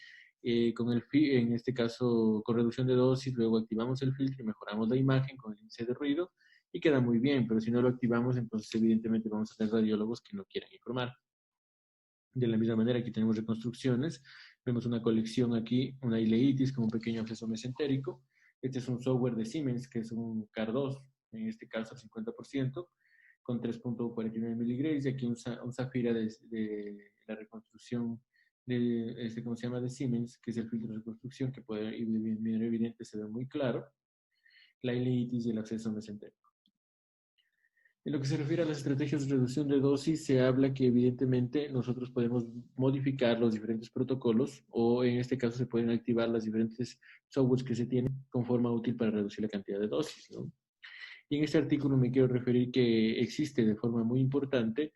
en este caso con reducción de dosis, luego activamos el filtro y mejoramos la imagen con el índice de ruido y queda muy bien, pero si no lo activamos, entonces evidentemente vamos a tener radiólogos que no quieran informar. De la misma manera, aquí tenemos reconstrucciones, vemos una colección aquí, una ileitis con un pequeño absceso mesentérico. Este es un software de Siemens, que es un CAR2, en este caso 50%, con 3.49 miligrays, y aquí un Zafira de la reconstrucción de, ¿cómo se llama?, de Siemens, que es el filtro de reconstrucción, que puede ir bien evidente, se ve muy claro, la ileitis y el absceso mesentérico. En lo que se refiere a las estrategias de reducción de dosis, se habla que evidentemente nosotros podemos modificar los diferentes protocolos o en este caso se pueden activar las diferentes softwares que se tienen con forma útil para reducir la cantidad de dosis, ¿no? Y en este artículo me quiero referir que existe de forma muy importante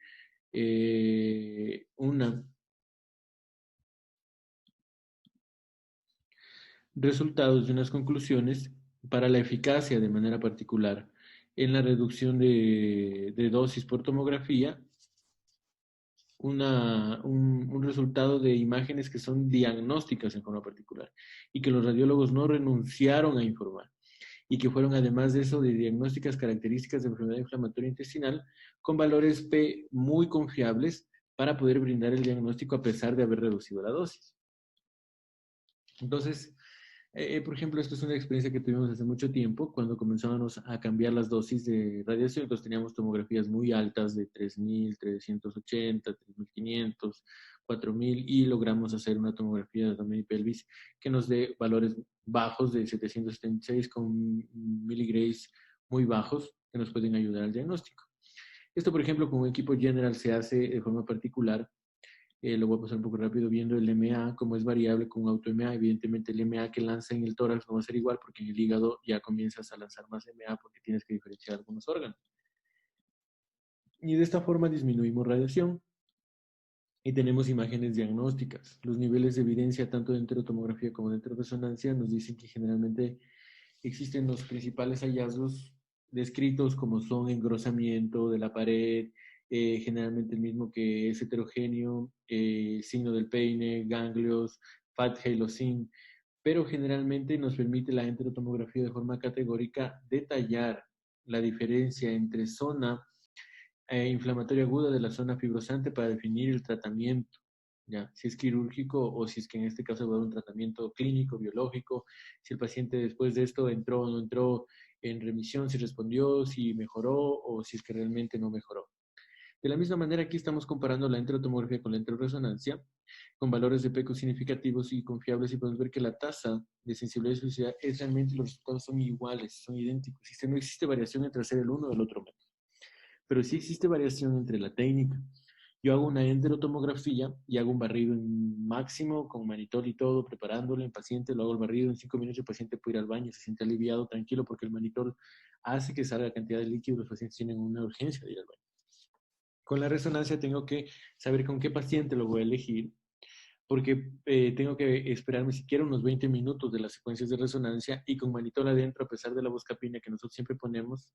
resultados de unas conclusiones para la eficacia de manera particular en la reducción de dosis por tomografía, un resultado de imágenes que son diagnósticas en forma particular y que los radiólogos no renunciaron a informar y que fueron además de eso de diagnósticas características de enfermedad inflamatoria intestinal con valores P muy confiables para poder brindar el diagnóstico a pesar de haber reducido la dosis. Entonces, por ejemplo, esto es una experiencia que tuvimos hace mucho tiempo, cuando comenzábamos a cambiar las dosis de radiación, entonces teníamos tomografías muy altas de 3.380, 3.500, 4.000 y logramos hacer una tomografía de abdomen y pelvis que nos dé valores bajos de 776 con miligrays muy bajos que nos pueden ayudar al diagnóstico. Esto, por ejemplo, con un equipo general se hace de forma particular. Lo voy a pasar un poco rápido viendo el MA, como es variable con auto-MA. Evidentemente el MA que lanza en el tórax no va a ser igual porque en el hígado ya comienzas a lanzar más MA porque tienes que diferenciar algunos órganos. Y de esta forma disminuimos radiación y tenemos imágenes diagnósticas. Los niveles de evidencia tanto de enterotomografía como de enteroresonancia nos dicen que generalmente existen los principales hallazgos descritos como son engrosamiento de la pared, generalmente el mismo que es heterogéneo, signo del peine, ganglios, fat halo sin, pero generalmente nos permite la enterotomografía de forma categórica detallar la diferencia entre zona inflamatoria aguda de la zona fibrosante para definir el tratamiento, ¿ya? Si es quirúrgico o si es que en este caso va a dar un tratamiento clínico, biológico, si el paciente después de esto entró o no entró en remisión, si respondió, si mejoró o si es que realmente no mejoró. De la misma manera, aquí estamos comparando la enterotomografía con la enteroresonancia, con valores de PECO significativos y confiables, y podemos ver que la tasa de sensibilidad y especificidad es realmente, los resultados son iguales, son idénticos. No existe variación entre hacer el uno o el otro método. Pero sí existe variación entre la técnica. Yo hago una enterotomografía y hago un barrido en máximo con manitol y todo, preparándolo en paciente, lo hago el barrido en 5 minutos, el paciente puede ir al baño, se siente aliviado, tranquilo, porque el manitol hace que salga cantidad de líquido, los pacientes tienen una urgencia de ir al baño. Con la resonancia tengo que saber con qué paciente lo voy a elegir, porque tengo que esperarme siquiera unos 20 minutos de las secuencias de resonancia, y con manitol adentro, a pesar de la buscapina que nosotros siempre ponemos,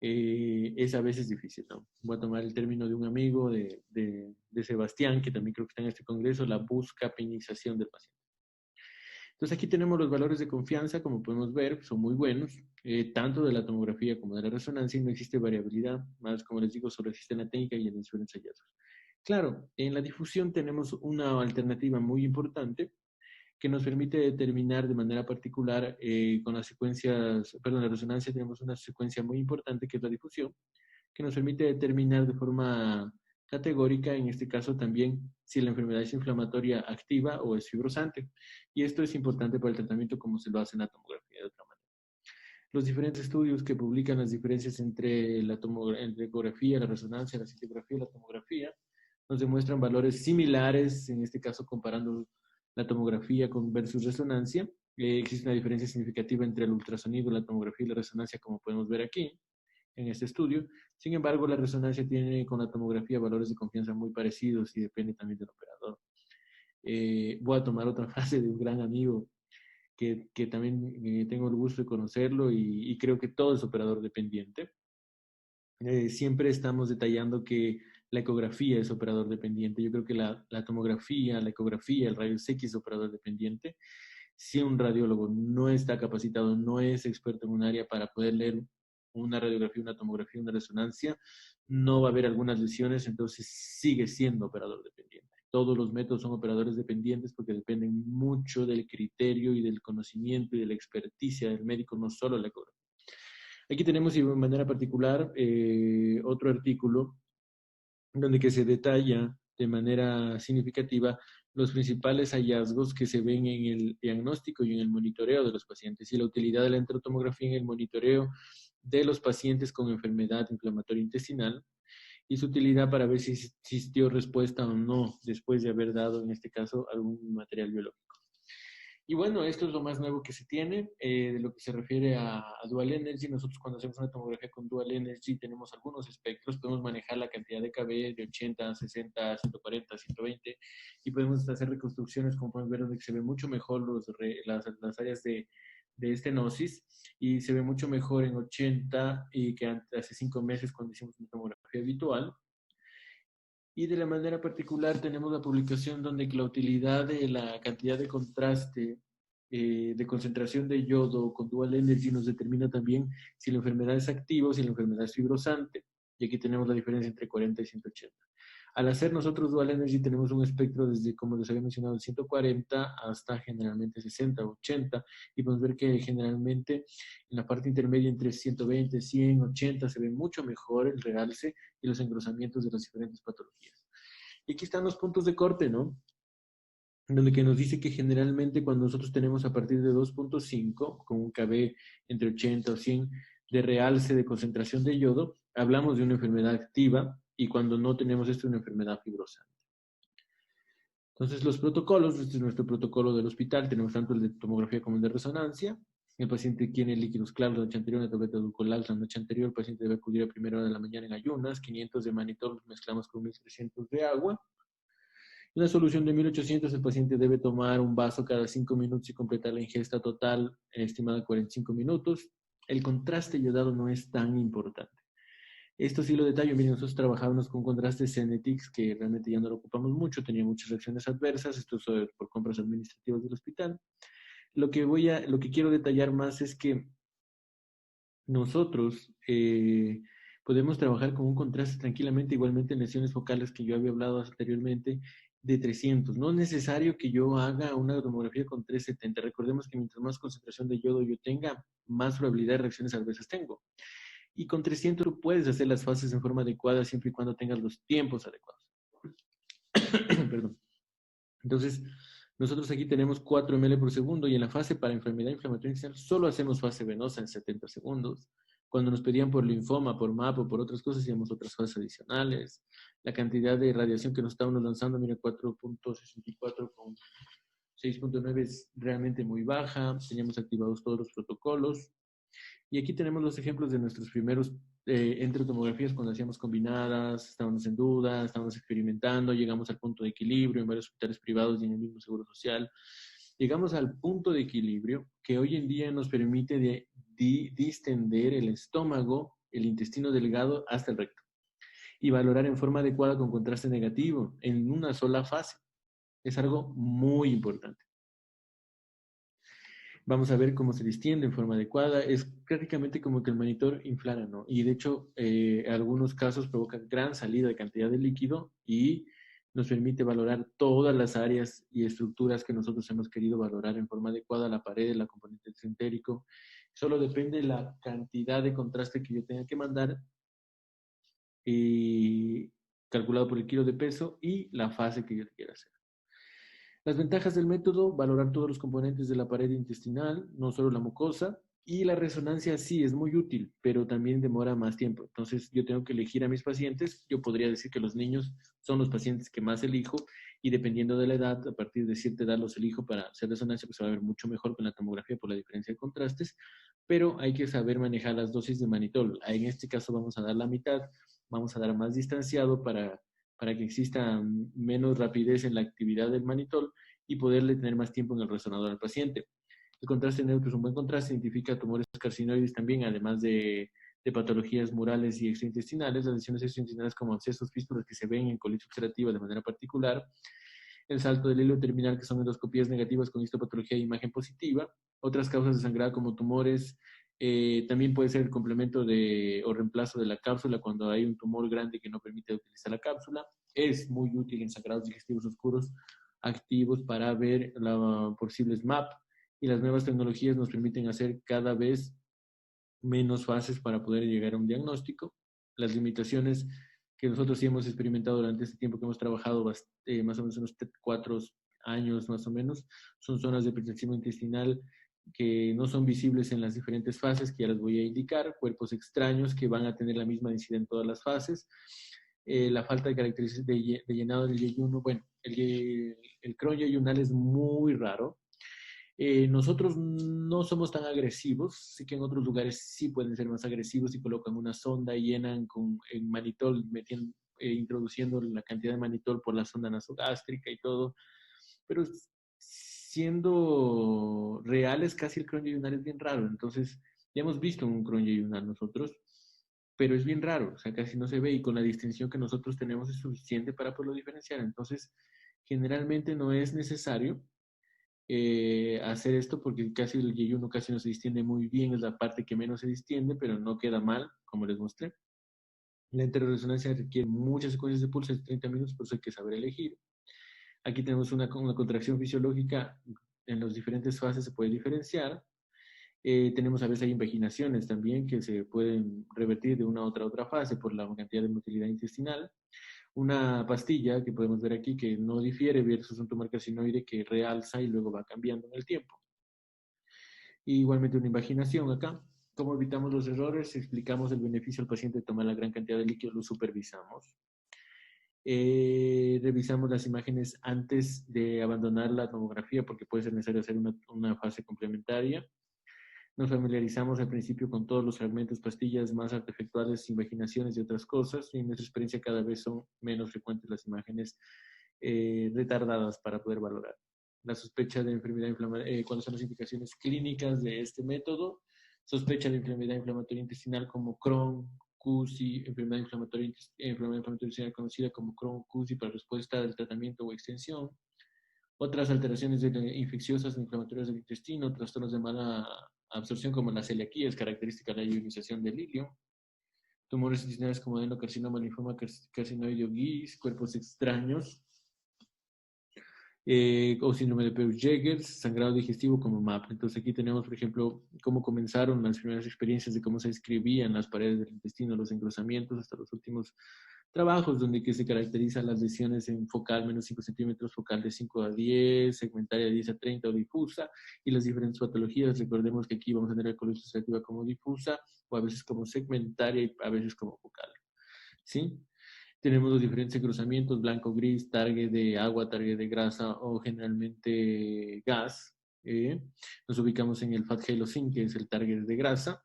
es a veces difícil, ¿no? Voy a tomar el término de un amigo de Sebastián, que también creo que está en este congreso, la buscapinización del paciente. Entonces aquí tenemos los valores de confianza, como podemos ver, son muy buenos, tanto de la tomografía como de la resonancia, y no existe variabilidad, más como les digo, solo existe en la técnica y en los hallazgos. Claro, en la difusión tenemos una alternativa muy importante que nos permite determinar de manera particular con las secuencias, perdón, la resonancia tenemos una secuencia muy importante que es la difusión, que nos permite determinar de forma categórica, en este caso también, si la enfermedad es inflamatoria activa o es fibrosante. Y esto es importante para el tratamiento como se lo hace en la tomografía de otra manera. Los diferentes estudios que publican las diferencias entre la ecografía, la resonancia, la cintigrafía y la tomografía nos demuestran valores similares, en este caso comparando la tomografía con versus resonancia. Existe una diferencia significativa entre el ultrasonido, la tomografía y la resonancia, como podemos ver aquí en este estudio. Sin embargo, la resonancia tiene con la tomografía valores de confianza muy parecidos y depende también del operador. Voy a tomar otra frase de un gran amigo que también tengo el gusto de conocerlo y creo que todo es operador dependiente. Siempre estamos detallando que la ecografía es operador dependiente. Yo creo que la tomografía, la ecografía, el rayos X es operador dependiente. Si un radiólogo no está capacitado, no es experto en un área para poder leer una radiografía, una tomografía, una resonancia, no va a haber algunas lesiones, entonces sigue siendo operador dependiente. Todos los métodos son operadores dependientes porque dependen mucho del criterio y del conocimiento y de la experticia del médico, no solo la ecografía. Aquí tenemos de manera particular otro artículo donde que se detalla de manera significativa los principales hallazgos que se ven en el diagnóstico y en el monitoreo de los pacientes y la utilidad de la enterotomografía en el monitoreo de los pacientes con enfermedad inflamatoria intestinal y su utilidad para ver si existió respuesta o no después de haber dado, en este caso, algún material biológico. Y bueno, esto es lo más nuevo que se tiene de lo que se refiere a Dual Energy. Nosotros cuando hacemos una tomografía con Dual Energy tenemos algunos espectros, podemos manejar la cantidad de KB de 80, 60, 140, 120 y podemos hacer reconstrucciones, como podemos ver, donde se ve mucho mejor las áreas de estenosis y se ve mucho mejor en 80 y que hace 5 meses cuando hicimos una tomografía habitual. Y de la manera particular tenemos la publicación donde la utilidad de la cantidad de contraste de concentración de yodo con Dual Energy nos determina también si la enfermedad es activa o si la enfermedad es fibrosante. Y aquí tenemos la diferencia entre 40 y 180. Al hacer nosotros Dual Energy tenemos un espectro desde, como les había mencionado, de 140 hasta generalmente 60 o 80. Y podemos ver que generalmente en la parte intermedia entre 120, 100, 80 se ve mucho mejor el realce y los engrosamientos de las diferentes patologías. Y aquí están los puntos de corte, ¿no? Donde que nos dice que generalmente cuando nosotros tenemos a partir de 2.5, con un KB entre 80 o 100 de realce de concentración de yodo, hablamos de una enfermedad activa y cuando no tenemos esto, una enfermedad fibrosante. Entonces los protocolos, este es nuestro protocolo del hospital, tenemos tanto el de tomografía como el de resonancia. El paciente tiene líquidos claros la noche anterior, una tableta de Ducolal la noche anterior, el paciente debe acudir a primera hora de la mañana en ayunas, 500 de mannitol mezclamos con 1300 de agua. Una solución de 1800, el paciente debe tomar un vaso cada 5 minutos y completar la ingesta total estimada de 45 minutos. El contraste yodado no es tan importante. Esto sí lo detallo. Miren, nosotros trabajábamos con contrastes Cenetix, que realmente ya no lo ocupamos mucho, tenía muchas reacciones adversas, esto es por compras administrativas del hospital. Lo que quiero detallar más es que nosotros podemos trabajar con un contraste tranquilamente, igualmente en lesiones focales que yo había hablado anteriormente, de 300. No es necesario que yo haga una tomografía con 370. Recordemos que mientras más concentración de yodo yo tenga, más probabilidad de reacciones adversas tengo. Y con 300 tú puedes hacer las fases en forma adecuada siempre y cuando tengas los tiempos adecuados. Perdón. Entonces, nosotros aquí tenemos 4 ml por segundo y en la fase para enfermedad inflamatoria intestinal solo hacemos fase venosa en 70 segundos. Cuando nos pedían por linfoma, por MAP o por otras cosas, hacíamos otras fases adicionales. La cantidad de radiación que nos estábamos lanzando, mira, 4.64 con 6.9 es realmente muy baja. Teníamos activados todos los protocolos. Y aquí tenemos los ejemplos de nuestros primeros enterotomografías cuando hacíamos combinadas, estábamos en duda, estábamos experimentando, llegamos al punto de equilibrio en varios hospitales privados y en el mismo Seguro Social. Llegamos al punto de equilibrio que hoy en día nos permite distender el estómago, el intestino delgado hasta el recto y valorar en forma adecuada con contraste negativo en una sola fase. Es algo muy importante. Vamos a ver cómo se distiende en forma adecuada. Es prácticamente como que el monitor inflara, ¿no? Y de hecho, en algunos casos provoca gran salida de cantidad de líquido y nos permite valorar todas las áreas y estructuras que nosotros hemos querido valorar en forma adecuada, la pared, la componente centérico. Solo depende de la cantidad de contraste que yo tenga que mandar, calculado por el kilo de peso y la fase que yo quiera hacer. Las ventajas del método: valorar todos los componentes de la pared intestinal, no solo la mucosa, y la resonancia sí es muy útil, pero también demora más tiempo. Entonces yo tengo que elegir a mis pacientes. Yo podría decir que los niños son los pacientes que más elijo y dependiendo de la edad, a partir de cierta edad los elijo para hacer resonancia, pues se va a ver mucho mejor con la tomografía por la diferencia de contrastes, pero hay que saber manejar las dosis de mannitol. En este caso vamos a dar la mitad, vamos a dar más distanciado para que exista menos rapidez en la actividad del mannitol y poderle tener más tiempo en el resonador al paciente. El contraste neutro es un buen contraste, identifica tumores carcinoides también, además de de patologías murales y extraintestinales, las lesiones extraintestinales como abscesos, fístulas que se ven en colitis ulcerativa de manera particular, el salto del hilo terminal, que son endoscopías negativas con histopatología de imagen positiva, otras causas de sangrado como tumores, también puede ser el complemento o reemplazo de la cápsula cuando hay un tumor grande que no permite utilizar la cápsula. Es muy útil en sangrados digestivos oscuros activos para ver posibles MAP, y las nuevas tecnologías nos permiten hacer cada vez menos fases para poder llegar a un diagnóstico. Las limitaciones que nosotros sí hemos experimentado durante este tiempo que hemos trabajado más o menos unos 4 años más o menos, son zonas de hipertensión intestinal que no son visibles en las diferentes fases, que ya les voy a indicar, cuerpos extraños que van a tener la misma densidad en todas las fases, la falta de características de llenado del yeyuno. Bueno, el Crohn yeyunal es muy raro. Nosotros no somos tan agresivos, sí que en otros lugares sí pueden ser más agresivos y colocan una sonda y llenan en manitol, introduciendo la cantidad de manitol por la sonda nasogástrica y todo, pero siendo reales, casi el Crohn yeyunal es bien raro. Entonces, ya hemos visto un Crohn yeyunal nosotros, pero es bien raro, o sea, casi no se ve, y con la distinción que nosotros tenemos es suficiente para poderlo diferenciar. Entonces, generalmente no es necesario hacer esto porque casi el yeyuno casi no se distiende muy bien, es la parte que menos se distiende, pero no queda mal, como les mostré. La enteroresonancia requiere muchas secuencias de pulso de 30 minutos, por eso hay que saber elegir. Aquí tenemos una contracción fisiológica en las diferentes fases, se puede diferenciar. Tenemos a veces hay invaginaciones también que se pueden revertir de una a otra fase por la cantidad de motilidad intestinal. Una pastilla que podemos ver aquí que no difiere versus un tumor carcinoide que realza y luego va cambiando en el tiempo. Y igualmente una invaginación acá. ¿Cómo evitamos los errores? Explicamos el beneficio al paciente de tomar la gran cantidad de líquido, lo supervisamos. Revisamos las imágenes antes de abandonar la tomografía porque puede ser necesario hacer una fase complementaria. Nos familiarizamos al principio con todos los fragmentos, pastillas más artefactuales, invaginaciones y otras cosas, y en nuestra experiencia cada vez son menos frecuentes las imágenes retardadas para poder valorar. La sospecha de enfermedad inflamatoria, ¿cuáles son las indicaciones clínicas de este método? Sospecha de enfermedad inflamatoria intestinal como Crohn, CUSI, enfermedad inflamatoria intestinal conocida como Crohn, CUSI para respuesta del tratamiento o extensión. Otras alteraciones infecciosas inflamatorias del intestino, trastornos de mala absorción como la celiaquía, es característica de la ionización del hilio. Tumores intestinales como adenocarcinoma, linfoma carcinoide o GIS, cuerpos extraños, o síndrome de Peutz-Jeghers, sangrado digestivo como MAP. Entonces aquí tenemos, por ejemplo, cómo comenzaron las primeras experiencias de cómo se describían las paredes del intestino, los engrosamientos, hasta los últimos trabajos donde que se caracterizan las lesiones en focal menos 5 centímetros, focal de 5 a 10, segmentaria de 10 a 30 o difusa, y las diferentes patologías. Recordemos que aquí vamos a tener colitis ulcerativa como difusa, o a veces como segmentaria y a veces como focal. ¿Sí? Tenemos los diferentes engrosamientos, blanco, gris, target de agua, target de grasa o generalmente gas. Nos ubicamos en el Fat Halo Zinc, que es el target de grasa.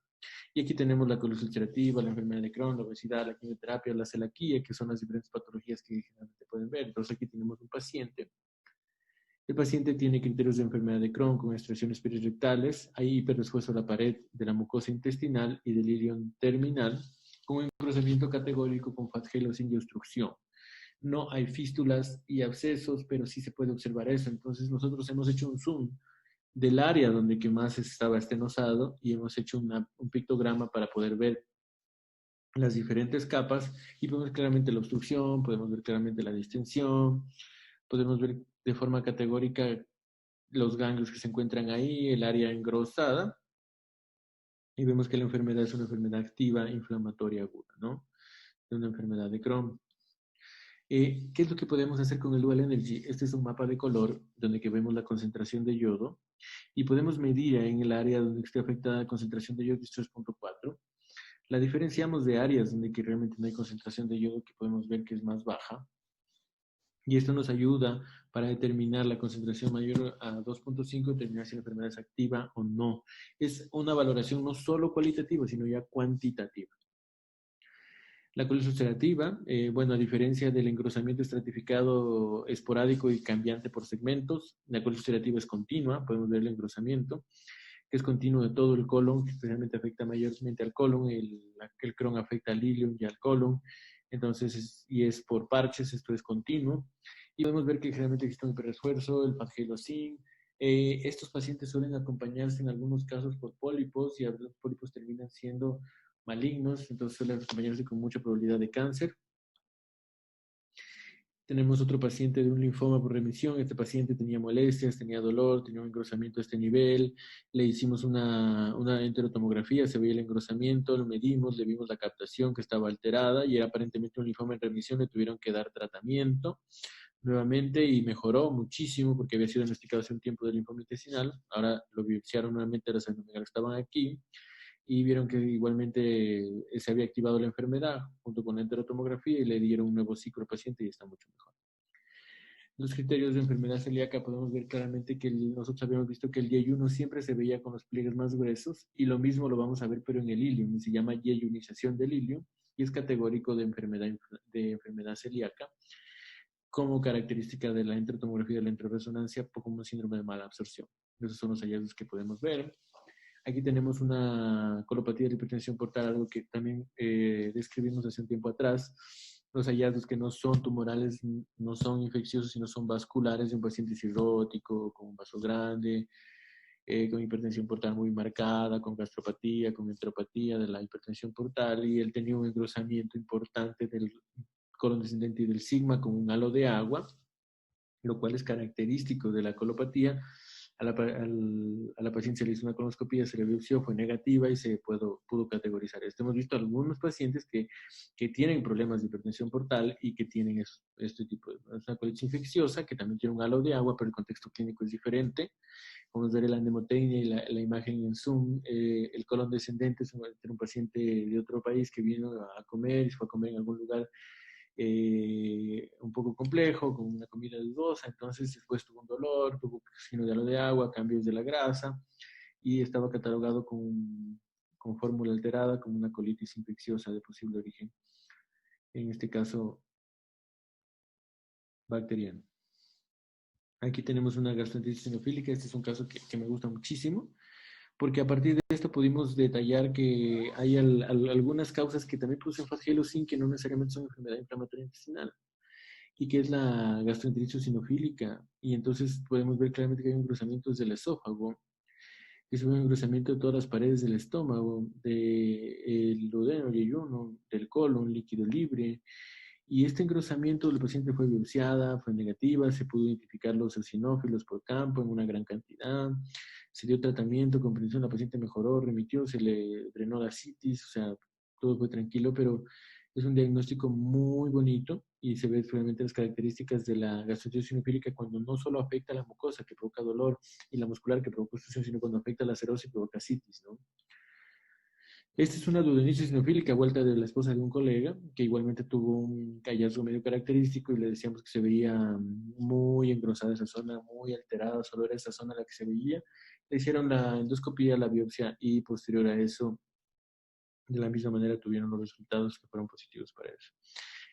Y aquí tenemos la colitis ulcerativa, la enfermedad de Crohn, la obesidad, la quimioterapia, la celiaquía, que son las diferentes patologías que generalmente pueden ver. Entonces aquí tenemos un paciente. El paciente tiene criterios de enfermedad de Crohn con extracciones perirectales, hay hiperrefuerzo de la pared de la mucosa intestinal y del ilion terminal, con un engrosamiento categórico con Fat Halo sin obstrucción. No hay fístulas y abscesos, pero sí se puede observar eso. Entonces nosotros hemos hecho un zoom del área donde que más estaba estenosado y hemos hecho un pictograma para poder ver las diferentes capas y podemos ver claramente la obstrucción, podemos ver claramente la distensión, podemos ver de forma categórica los ganglios que se encuentran ahí, el área engrosada, y vemos que la enfermedad es una enfermedad activa, inflamatoria aguda, ¿no? De una enfermedad de Crohn. ¿Qué es lo que podemos hacer con el Dual Energy? Este es un mapa de color donde que vemos la concentración de yodo y podemos medir en el área donde esté afectada la concentración de yodo, que es 3.4. La diferenciamos de áreas donde que realmente no hay concentración de yodo, que podemos ver que es más baja. Y esto nos ayuda para determinar la concentración mayor a 2.5, determinar si la enfermedad es activa o no. Es una valoración no solo cualitativa, sino ya cuantitativa. La colitis ulcerativa, bueno, a diferencia del engrosamiento estratificado esporádico y cambiante por segmentos, la colitis ulcerativa es continua, podemos ver el engrosamiento. que es continuo de todo el colon, que especialmente afecta mayormente al colon, el Crohn afecta al ileum y al colon, entonces, y es por parches, esto es continuo, y podemos ver que generalmente existe un hiperrefuerzo, el Pangelo-Zinc. Estos pacientes suelen acompañarse en algunos casos por pólipos, y los pólipos terminan siendo malignos, entonces suelen acompañarse con mucha probabilidad de cáncer. Tenemos otro paciente de un linfoma por remisión. Este paciente tenía molestias, tenía dolor, tenía un engrosamiento a este nivel. Le hicimos una enterotomografía, se veía el engrosamiento, lo medimos, le vimos la captación que estaba alterada y era aparentemente un linfoma en remisión. Le tuvieron que dar tratamiento nuevamente y mejoró muchísimo porque había sido diagnosticado hace un tiempo de linfoma intestinal. Ahora lo biopsiaron nuevamente, las adenomegalos estaban aquí y vieron que igualmente se había activado la enfermedad junto con la enterotomografía y le dieron un nuevo ciclo al paciente y está mucho mejor. Los criterios de enfermedad celíaca podemos ver claramente que nosotros habíamos visto que el yeyuno siempre se veía con los pliegues más gruesos y lo mismo lo vamos a ver pero en el ilium, se llama yeyunización del ilium y es categórico de enfermedad celíaca como característica de la enterotomografía y de la enteroresonancia como un síndrome de mala absorción. Esos son los hallazgos que podemos ver. Aquí tenemos una colopatía de hipertensión portal, algo que también describimos hace un tiempo atrás. Los hallazgos que no son tumorales, no son infecciosos, sino son vasculares de un paciente cirrótico, con un vaso grande, con hipertensión portal muy marcada, con gastropatía, con enteropatía de la hipertensión portal, y él tenía un engrosamiento importante del colon descendente y del sigma con un halo de agua, lo cual es característico de la colopatía. A la paciente se le hizo una colonoscopia, se le biopsió, fue negativa y se pudo categorizar esto. Hemos visto algunos pacientes que tienen problemas de hipertensión portal y que tienen este tipo de una colitis infecciosa, que también tiene un halo de agua, pero el contexto clínico es diferente. Vamos a ver la anemotecnia y la imagen en Zoom. El colon descendente es un paciente de otro país que vino a comer y fue a comer en algún lugar un poco complejo, con una comida dudosa, entonces después tuvo un dolor, tuvo signo de halo de agua, cambios de la grasa y estaba catalogado con fórmula alterada, como una colitis infecciosa de posible origen, en este caso bacteriano. Aquí tenemos una gastroenteritis eosinofílica. Este es un caso que me gusta muchísimo, porque a partir de esto pudimos detallar que hay algunas causas que también producen Flagellum que no necesariamente son enfermedad inflamatoria intestinal, y que es la gastroenteritis eosinofílica. Y entonces podemos ver claramente que hay engrosamientos del esófago, que es un engrosamiento de todas las paredes del estómago, del duodeno, el yeyuno, del colon, líquido libre. Y este engrosamiento del paciente fue biopsiada, fue negativa, se pudo identificar los eosinófilos por campo en una gran cantidad, se dio tratamiento, comprensión, la paciente mejoró, remitió, se le drenó la citis, o sea, todo fue tranquilo, pero es un diagnóstico muy bonito y se ve realmente las características de la gastroenteritis eosinofílica cuando no solo afecta a la mucosa que provoca dolor y la muscular que provoca obstrucción, sino cuando afecta a la serosis y provoca citis, ¿no? Esta es una duodenitis eosinofílica vuelta de la esposa de un colega, que igualmente tuvo un hallazgo medio característico y le decíamos que se veía muy engrosada esa zona, muy alterada, solo era esa zona la que se veía. Le hicieron la endoscopía, la biopsia y posterior a eso, de la misma manera tuvieron los resultados que fueron positivos para eso.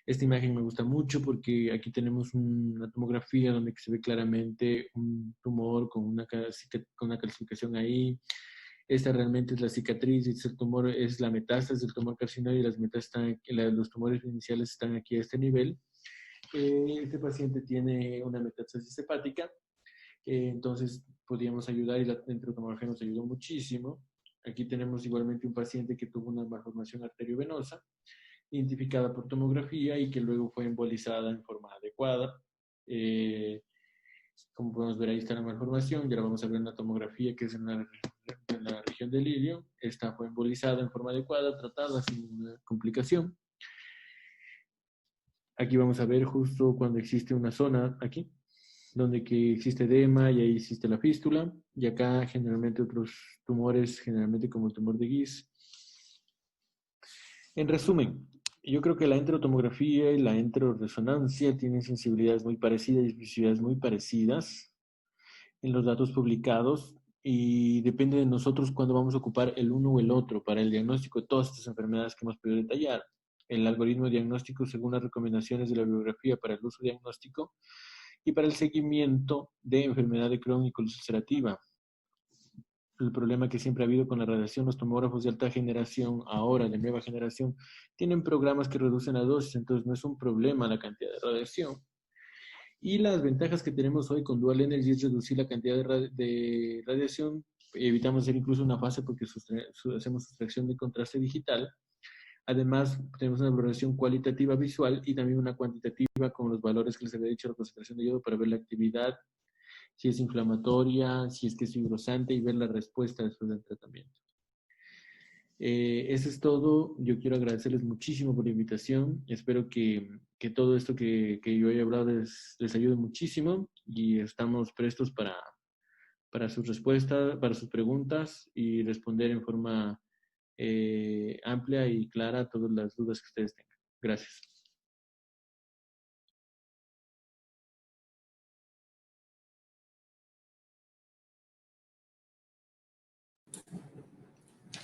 Esta imagen me gusta mucho porque aquí tenemos una tomografía donde se ve claramente un tumor con una calcificación ahí. Esta realmente es la cicatriz, el tumor es la metástasis del tumor carcinoide y los tumores iniciales están aquí a este nivel. Este paciente tiene una metástasis hepática, entonces podíamos ayudar y la enterotomografía nos ayudó muchísimo. Aquí tenemos igualmente un paciente que tuvo una malformación arteriovenosa, identificada por tomografía y que luego fue embolizada en forma adecuada. Como podemos ver, ahí está la malformación. Ya la vamos a ver en la tomografía, que es en la región del ilio. Esta fue embolizada en forma adecuada, tratada sin una complicación. Aquí vamos a ver justo cuando existe una zona, aquí, donde que existe edema y ahí existe la fístula. Y acá generalmente otros tumores, generalmente como el tumor de Guise. En resumen, yo creo que la enterotomografía y la enteroresonancia tienen sensibilidades muy parecidas y especificidades muy parecidas en los datos publicados y depende de nosotros cuándo vamos a ocupar el uno o el otro para el diagnóstico de todas estas enfermedades que hemos podido detallar. El algoritmo diagnóstico según las recomendaciones de la bibliografía para el uso diagnóstico y para el seguimiento de enfermedad de Crohn y colitis ulcerativa. el problema que siempre ha habido con la radiación. Los tomógrafos de alta generación, ahora de nueva generación, tienen programas que reducen la dosis, entonces no es un problema la cantidad de radiación. Y las ventajas que tenemos hoy con Dual Energy es reducir la cantidad de radiación. Evitamos hacer incluso una fase porque hacemos sustracción de contraste digital. Además, tenemos una valoración cualitativa visual y también una cuantitativa con los valores que les había dicho, la concentración de yodo, para ver la actividad, si es inflamatoria, si es que es fibrosante, y ver la respuesta después del tratamiento. Eso es todo. Yo quiero agradecerles muchísimo por la invitación. Espero que todo esto que yo he hablado les ayude muchísimo, y estamos prestos para sus respuestas, para sus preguntas, y responder en forma amplia y clara a todas las dudas que ustedes tengan. Gracias.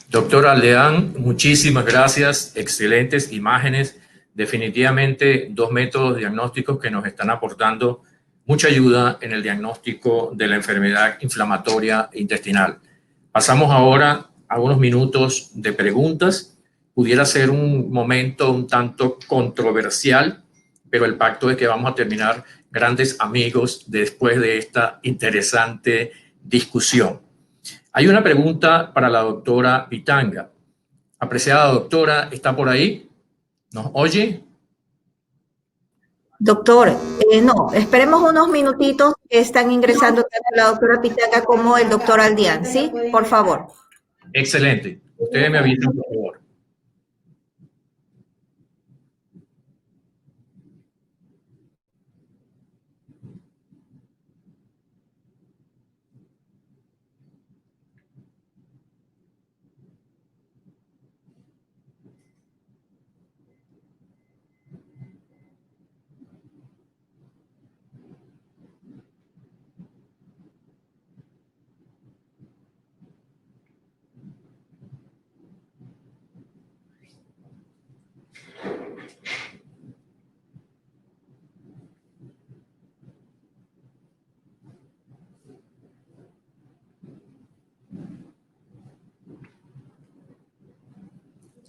Doctor Aldeán, muchísimas gracias. Excelentes imágenes. Definitivamente 2 métodos diagnósticos que nos están aportando mucha ayuda en el diagnóstico de la enfermedad inflamatoria intestinal. Pasamos ahora a unos minutos de preguntas. Pudiera ser un momento un tanto controversial, pero el pacto es que vamos a terminar grandes amigos después de esta interesante discusión. Hay una pregunta para la doctora Pitanga. Apreciada doctora, ¿está por ahí? ¿Nos oye?
Doctor, no, esperemos unos minutitos, que están ingresando tanto la doctora Pitanga como el doctor Aldián, ¿sí? Por favor.
Excelente. Ustedes me avisan, por favor.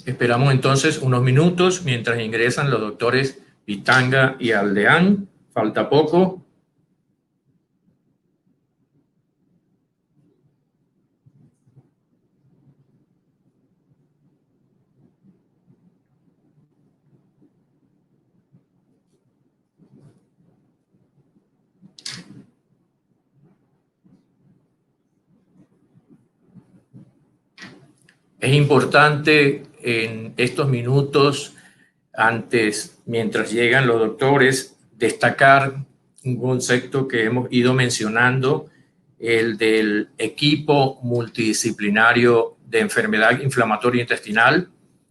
Esperamos entonces unos minutos mientras ingresan los doctores Pitanga y Aldeán. Falta poco. Es importante en estos minutos, mientras llegan los doctores, destacar un concepto que hemos ido mencionando, el del equipo multidisciplinario de enfermedad inflamatoria intestinal.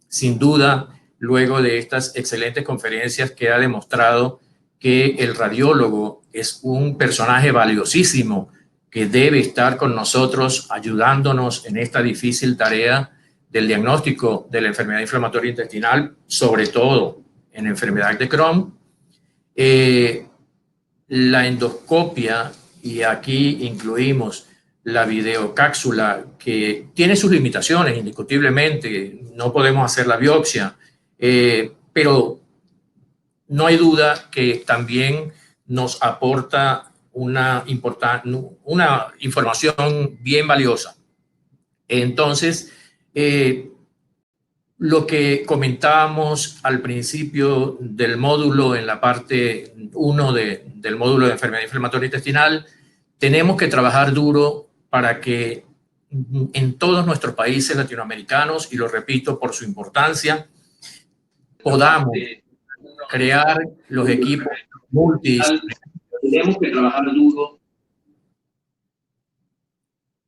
Sin duda, luego de estas excelentes conferencias, queda demostrado que el radiólogo es un personaje valiosísimo que debe estar con nosotros ayudándonos en esta difícil tarea del diagnóstico de la enfermedad inflamatoria intestinal, sobre todo en enfermedad de Crohn. La endoscopia, y aquí incluimos la videocápsula, que tiene sus limitaciones, indiscutiblemente, no podemos hacer la biopsia, pero no hay duda que también nos aporta una información bien valiosa. Entonces, lo que comentábamos al principio del módulo, en la parte 1 del módulo de enfermedad inflamatoria intestinal, tenemos que trabajar duro para que en todos nuestros países latinoamericanos, y lo repito por su importancia, podamos crear los equipos multidisciplinarios. Tenemos que trabajar duro.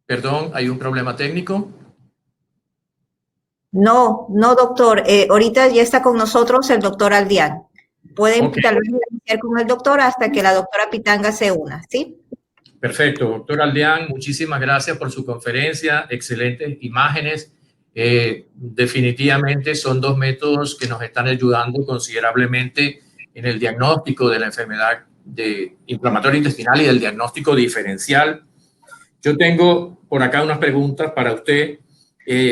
Perdón, ¿hay un problema técnico?
No, doctor. Ahorita ya está con nosotros el doctor Aldián. Pueden tal vez iniciar con el doctor hasta que la doctora Pitanga se una, ¿sí?
Perfecto, doctor Aldeán, muchísimas gracias por su conferencia, excelentes imágenes. Definitivamente son 2 métodos que nos están ayudando considerablemente en el diagnóstico de la enfermedad inflamatoria intestinal y del diagnóstico diferencial. Yo tengo por acá unas preguntas para usted,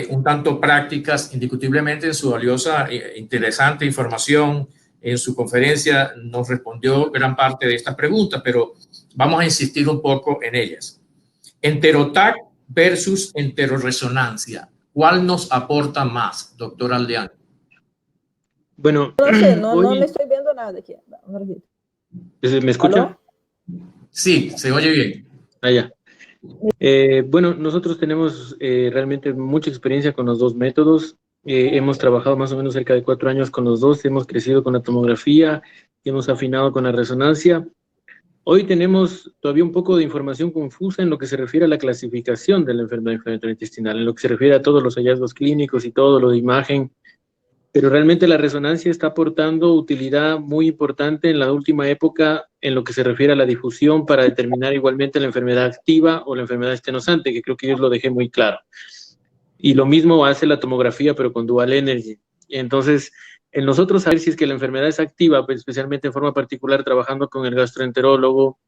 un tanto prácticas, indiscutiblemente en su valiosa e interesante información. En su conferencia nos respondió gran parte de estas preguntas, pero vamos a insistir un poco en ellas. Enterotac versus enteroresonancia. ¿Cuál nos aporta más, doctor Aldeán?
Bueno,
No sé, no
hoy,
me estoy viendo nada aquí. Un ratito.
¿me escucha?
¿Aló?
Sí, se oye bien.
Ya. Bueno, nosotros tenemos realmente mucha experiencia con los dos métodos. Hemos trabajado más o menos cerca de 4 años con los dos. Hemos crecido con la tomografía, hemos afinado con la resonancia. Hoy tenemos todavía un poco de información confusa en lo que se refiere a la clasificación de la enfermedad inflamatoria intestinal, en lo que se refiere a todos los hallazgos clínicos y todo lo de imagen. Pero realmente la resonancia está aportando utilidad muy importante en la última época en lo que se refiere a la difusión para determinar igualmente la enfermedad activa o la enfermedad estenosante, que creo que yo lo dejé muy claro. Y lo mismo hace la tomografía, pero con Dual Energy. Entonces, en nosotros saber si es que la enfermedad es activa, pues especialmente en forma particular trabajando con el gastroenterólogo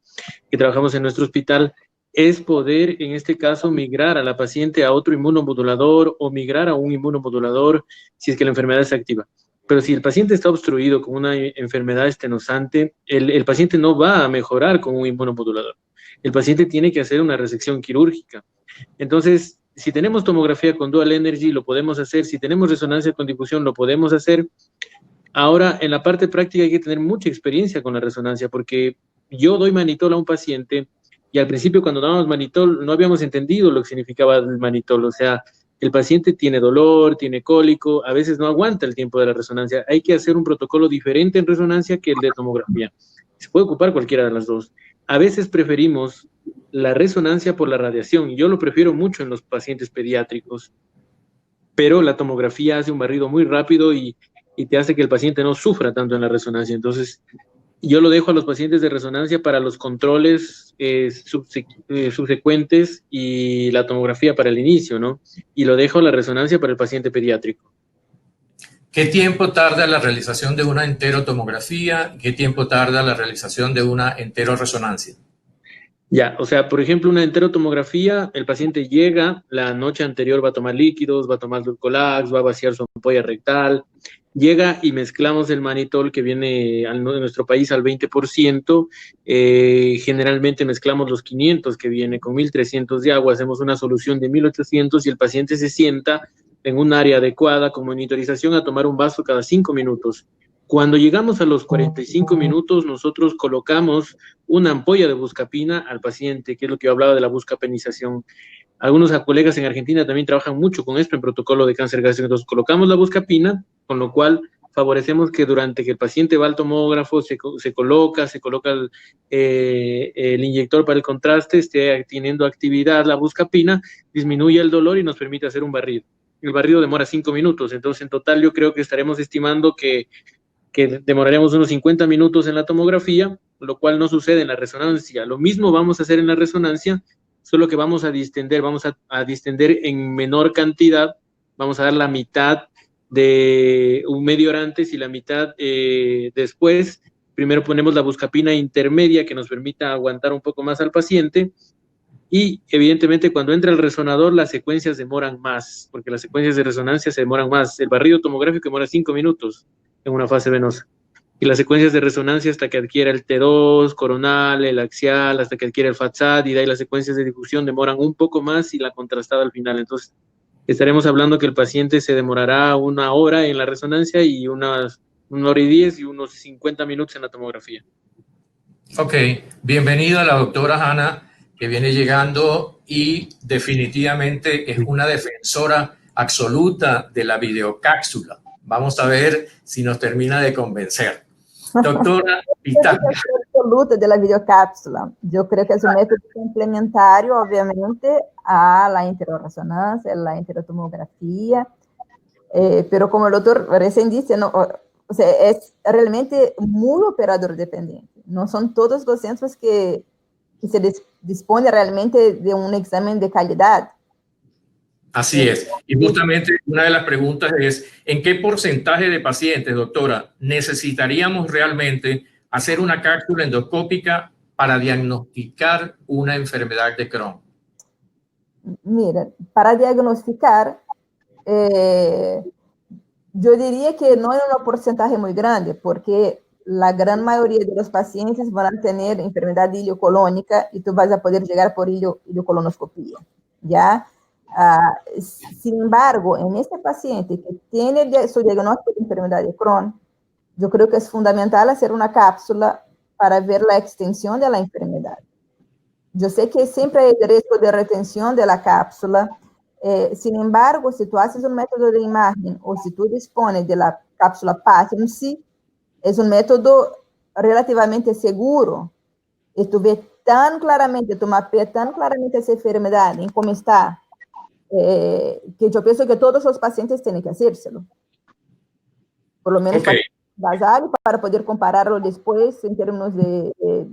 que trabajamos en nuestro hospital, es poder, en este caso, migrar a la paciente a otro inmunomodulador o migrar a un inmunomodulador si es que la enfermedad es activa. Pero si el paciente está obstruido con una enfermedad estenosante, el paciente no va a mejorar con un inmunomodulador. El paciente tiene que hacer una resección quirúrgica. Entonces, si tenemos tomografía con Dual Energy, lo podemos hacer. Si tenemos resonancia con difusión, lo podemos hacer. Ahora, en la parte práctica hay que tener mucha experiencia con la resonancia, porque yo doy manitol a un paciente y al principio cuando dábamos manitol no habíamos entendido lo que significaba el manitol. O sea, el paciente tiene dolor, tiene cólico, a veces no aguanta el tiempo de la resonancia. Hay que hacer un protocolo diferente en resonancia que el de tomografía. Se puede ocupar cualquiera de las dos. A veces preferimos la resonancia por la radiación. Yo lo prefiero mucho en los pacientes pediátricos, pero la tomografía hace un barrido muy rápido y te hace que el paciente no sufra tanto en la resonancia. Entonces, yo lo dejo a los pacientes de resonancia para los controles subsecuentes y la tomografía para el inicio, ¿no? Y lo dejo a la resonancia para el paciente pediátrico.
¿Qué tiempo tarda la realización de una enterotomografía? ¿Qué tiempo tarda la realización de una enteroresonancia?
Ya, o sea, por ejemplo, una enterotomografía, el paciente llega, la noche anterior va a tomar líquidos, va a tomar Dulcolax, va a vaciar su ampolla rectal, llega y mezclamos el manitol que viene en nuestro país al 20%, generalmente mezclamos los 500 que viene con 1300 de agua, hacemos una solución de 1800 y el paciente se sienta en un área adecuada con monitorización a tomar un vaso cada 5 minutos. Cuando llegamos a los 45 minutos, nosotros colocamos una ampolla de buscapina al paciente, que es lo que yo hablaba de la buscapenización. Algunos colegas en Argentina también trabajan mucho con esto en protocolo de cáncer gástrico. Entonces, colocamos la buscapina, con lo cual favorecemos que durante que el paciente va al tomógrafo, se coloca el inyector para el contraste, esté teniendo actividad la buscapina, disminuye el dolor y nos permite hacer un barrido. El barrido demora 5 minutos, entonces en total yo creo que estaremos estimando que demoraremos unos 50 minutos en la tomografía, lo cual no sucede en la resonancia. Lo mismo vamos a hacer en la resonancia, solo que vamos a distender en menor cantidad, vamos a dar la mitad de un media hora antes y la mitad después. Primero ponemos la buscapina intermedia que nos permita aguantar un poco más al paciente y evidentemente cuando entra el resonador las secuencias demoran más, porque las secuencias de resonancia se demoran más. El barrido tomográfico demora 5 minutos en una fase venosa. Y las secuencias de resonancia hasta que adquiera el T2, coronal, el axial, hasta que adquiera el FATSAT, y de ahí las secuencias de difusión demoran un poco más y la contrastada al final. Entonces, estaremos hablando que el paciente se demorará 1 hora en la resonancia y 1 hora y 10 y unos 50 minutos en la tomografía.
Ok, bienvenida la doctora Hanna, que viene llegando y definitivamente es una defensora absoluta de la videocápsula. Vamos a ver si nos termina de convencer. Doctora Pitanga.
Absoluta de la videocápsula. Yo creo que es un método complementario, obviamente, a la enteroresonancia, a la enterotomografía, pero como el doctor recién dice, no, o sea, es realmente muy operador dependiente. No son todos los centros que se dispone realmente de un examen de calidad.
Así es. Y justamente una de las preguntas es, ¿en qué porcentaje de pacientes, doctora, necesitaríamos realmente hacer una cápsula endoscópica para diagnosticar una enfermedad de Crohn?
mira, para diagnosticar, yo diría que no en un porcentaje muy grande, porque la gran mayoría de los pacientes van a tener enfermedad iliocolónica y tú vas a poder llegar por iliocolonoscopía, ¿ya? Sin embargo, en este paciente que tiene su diagnóstico de enfermedad de Crohn, yo creo que es fundamental hacer una cápsula para ver la extensión de la enfermedad. Yo sé que siempre hay riesgo de retención de la cápsula. Sin embargo, si tú haces un método de imagen o si tú dispones de la cápsula Patency, es un método relativamente seguro. Y tú ves tan claramente, tú mapeas tan claramente esa enfermedad en cómo está, que yo pienso que todos los pacientes tienen que hacérselo. Por lo menos basal, para poder compararlo después en términos de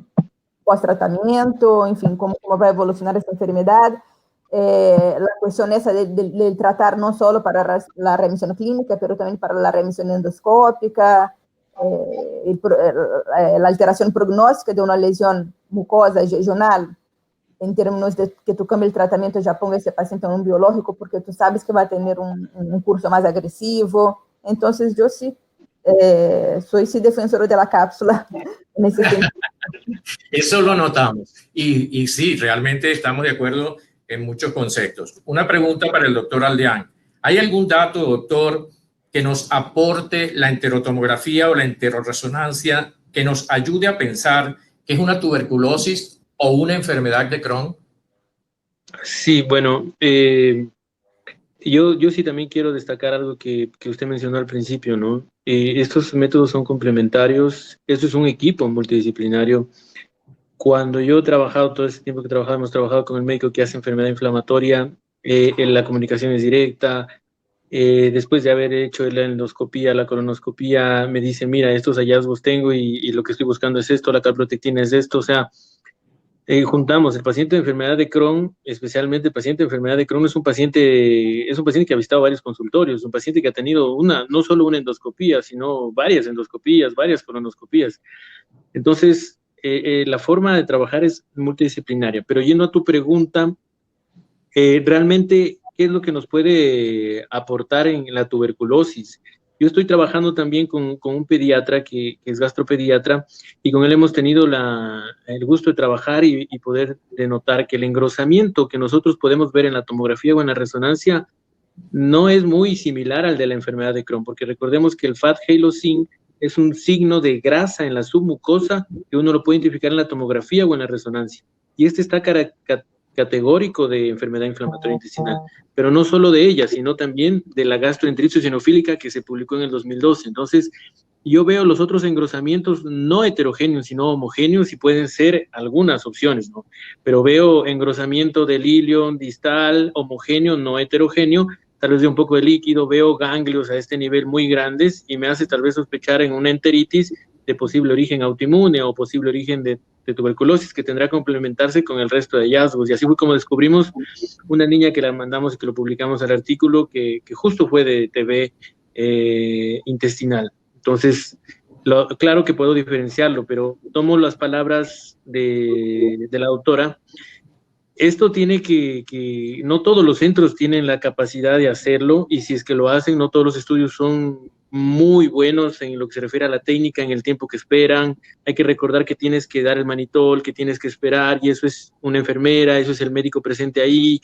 pós-tratamiento, en fin, cómo va a evolucionar esta enfermedad. La cuestión esa de tratar no solo para la remisión clínica, pero también para la remisión endoscópica, la alteración prognóstica de una lesión mucosa regional, en términos de que tú cambies el tratamiento, ya ponga ese paciente en un biológico, porque tú sabes que va a tener un curso más agresivo. Entonces, yo sí, soy sí defensor de la cápsula en ese sentido.
Eso lo notamos. Y sí, realmente estamos de acuerdo en muchos conceptos. Una pregunta para el doctor Aldeán. ¿Hay algún dato, doctor, que nos aporte la enterotomografía o la enteroresonancia que nos ayude a pensar que es una tuberculosis o una enfermedad de Crohn?
Sí, bueno, yo sí también quiero destacar algo que usted mencionó al principio, ¿no? Estos métodos son complementarios, esto es un equipo multidisciplinario. Cuando yo he trabajado, todo ese tiempo que hemos trabajado con el médico que hace enfermedad inflamatoria, la comunicación es directa. Después de haber hecho la endoscopía, la colonoscopía, me dice, mira, estos hallazgos tengo y lo que estoy buscando es esto, la calprotectina es esto, o sea, juntamos el paciente de enfermedad de Crohn, especialmente el paciente de enfermedad de Crohn es un paciente que ha visitado varios consultorios, un paciente que ha tenido no solo una endoscopía, sino varias endoscopías, varias colonoscopías. Entonces, la forma de trabajar es multidisciplinaria. Pero yendo a tu pregunta, realmente, ¿qué es lo que nos puede aportar en la tuberculosis? Yo estoy trabajando también con un pediatra que es gastropediatra y con él hemos tenido el gusto de trabajar y poder denotar que el engrosamiento que nosotros podemos ver en la tomografía o en la resonancia no es muy similar al de la enfermedad de Crohn, porque recordemos que el Fat Halo Zinc es un signo de grasa en la submucosa que uno lo puede identificar en la tomografía o en la resonancia. Y este está categórico de enfermedad inflamatoria intestinal, pero no solo de ella, sino también de la gastroenteritis eosinofílica que se publicó en el 2012. Entonces, yo veo los otros engrosamientos no heterogéneos, sino homogéneos y pueden ser algunas opciones, ¿no? Pero veo engrosamiento del ilion distal, homogéneo, no heterogéneo, tal vez de un poco de líquido, veo ganglios a este nivel muy grandes y me hace tal vez sospechar en una enteritis de posible origen autoinmune o posible origen de tuberculosis que tendrá que complementarse con el resto de hallazgos. Y así fue como descubrimos una niña que la mandamos y que lo publicamos al artículo que justo fue de TB intestinal. Entonces, claro que puedo diferenciarlo, pero tomo las palabras de la doctora. Esto tiene que no todos los centros tienen la capacidad de hacerlo y si es que lo hacen, no todos los estudios son muy buenos en lo que se refiere a la técnica, en el tiempo que esperan. Hay que recordar que tienes que dar el manitol, que tienes que esperar y eso es una enfermera, eso es el médico presente ahí,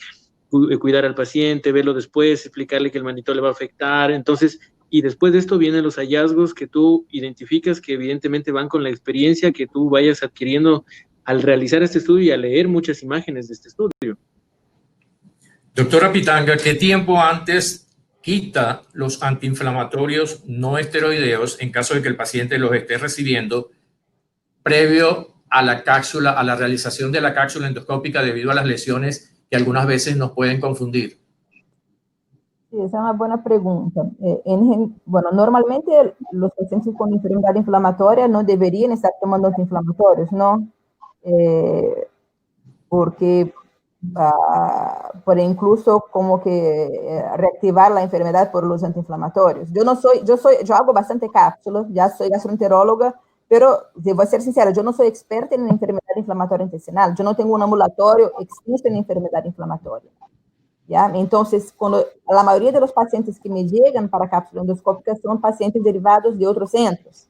cuidar al paciente, verlo después, explicarle que el manitol le va a afectar. Entonces, y después de esto vienen los hallazgos que tú identificas que evidentemente van con la experiencia que tú vayas adquiriendo al realizar este estudio y a leer muchas imágenes de este estudio.
Doctora Pitanga, ¿qué tiempo antes quita los antiinflamatorios no esteroideos en caso de que el paciente los esté recibiendo previo a la cápsula, a la realización de la cápsula endoscópica debido a las lesiones que algunas veces nos pueden confundir?
Sí, esa es una buena pregunta. Bueno, normalmente los pacientes con enfermedad inflamatoria no deberían estar tomando antiinflamatorios, ¿no? Porque puede incluso como que reactivar la enfermedad por los antiinflamatorios. Yo hago bastante cápsulas, ya soy gastroenteróloga, pero debo ser sincera, yo no soy experta en enfermedad inflamatoria intestinal, yo no tengo un ambulatorio extenso en enfermedad inflamatoria. ¿ya? Entonces, cuando la mayoría de los pacientes que me llegan para cápsula endoscópica son pacientes derivados de otros centros.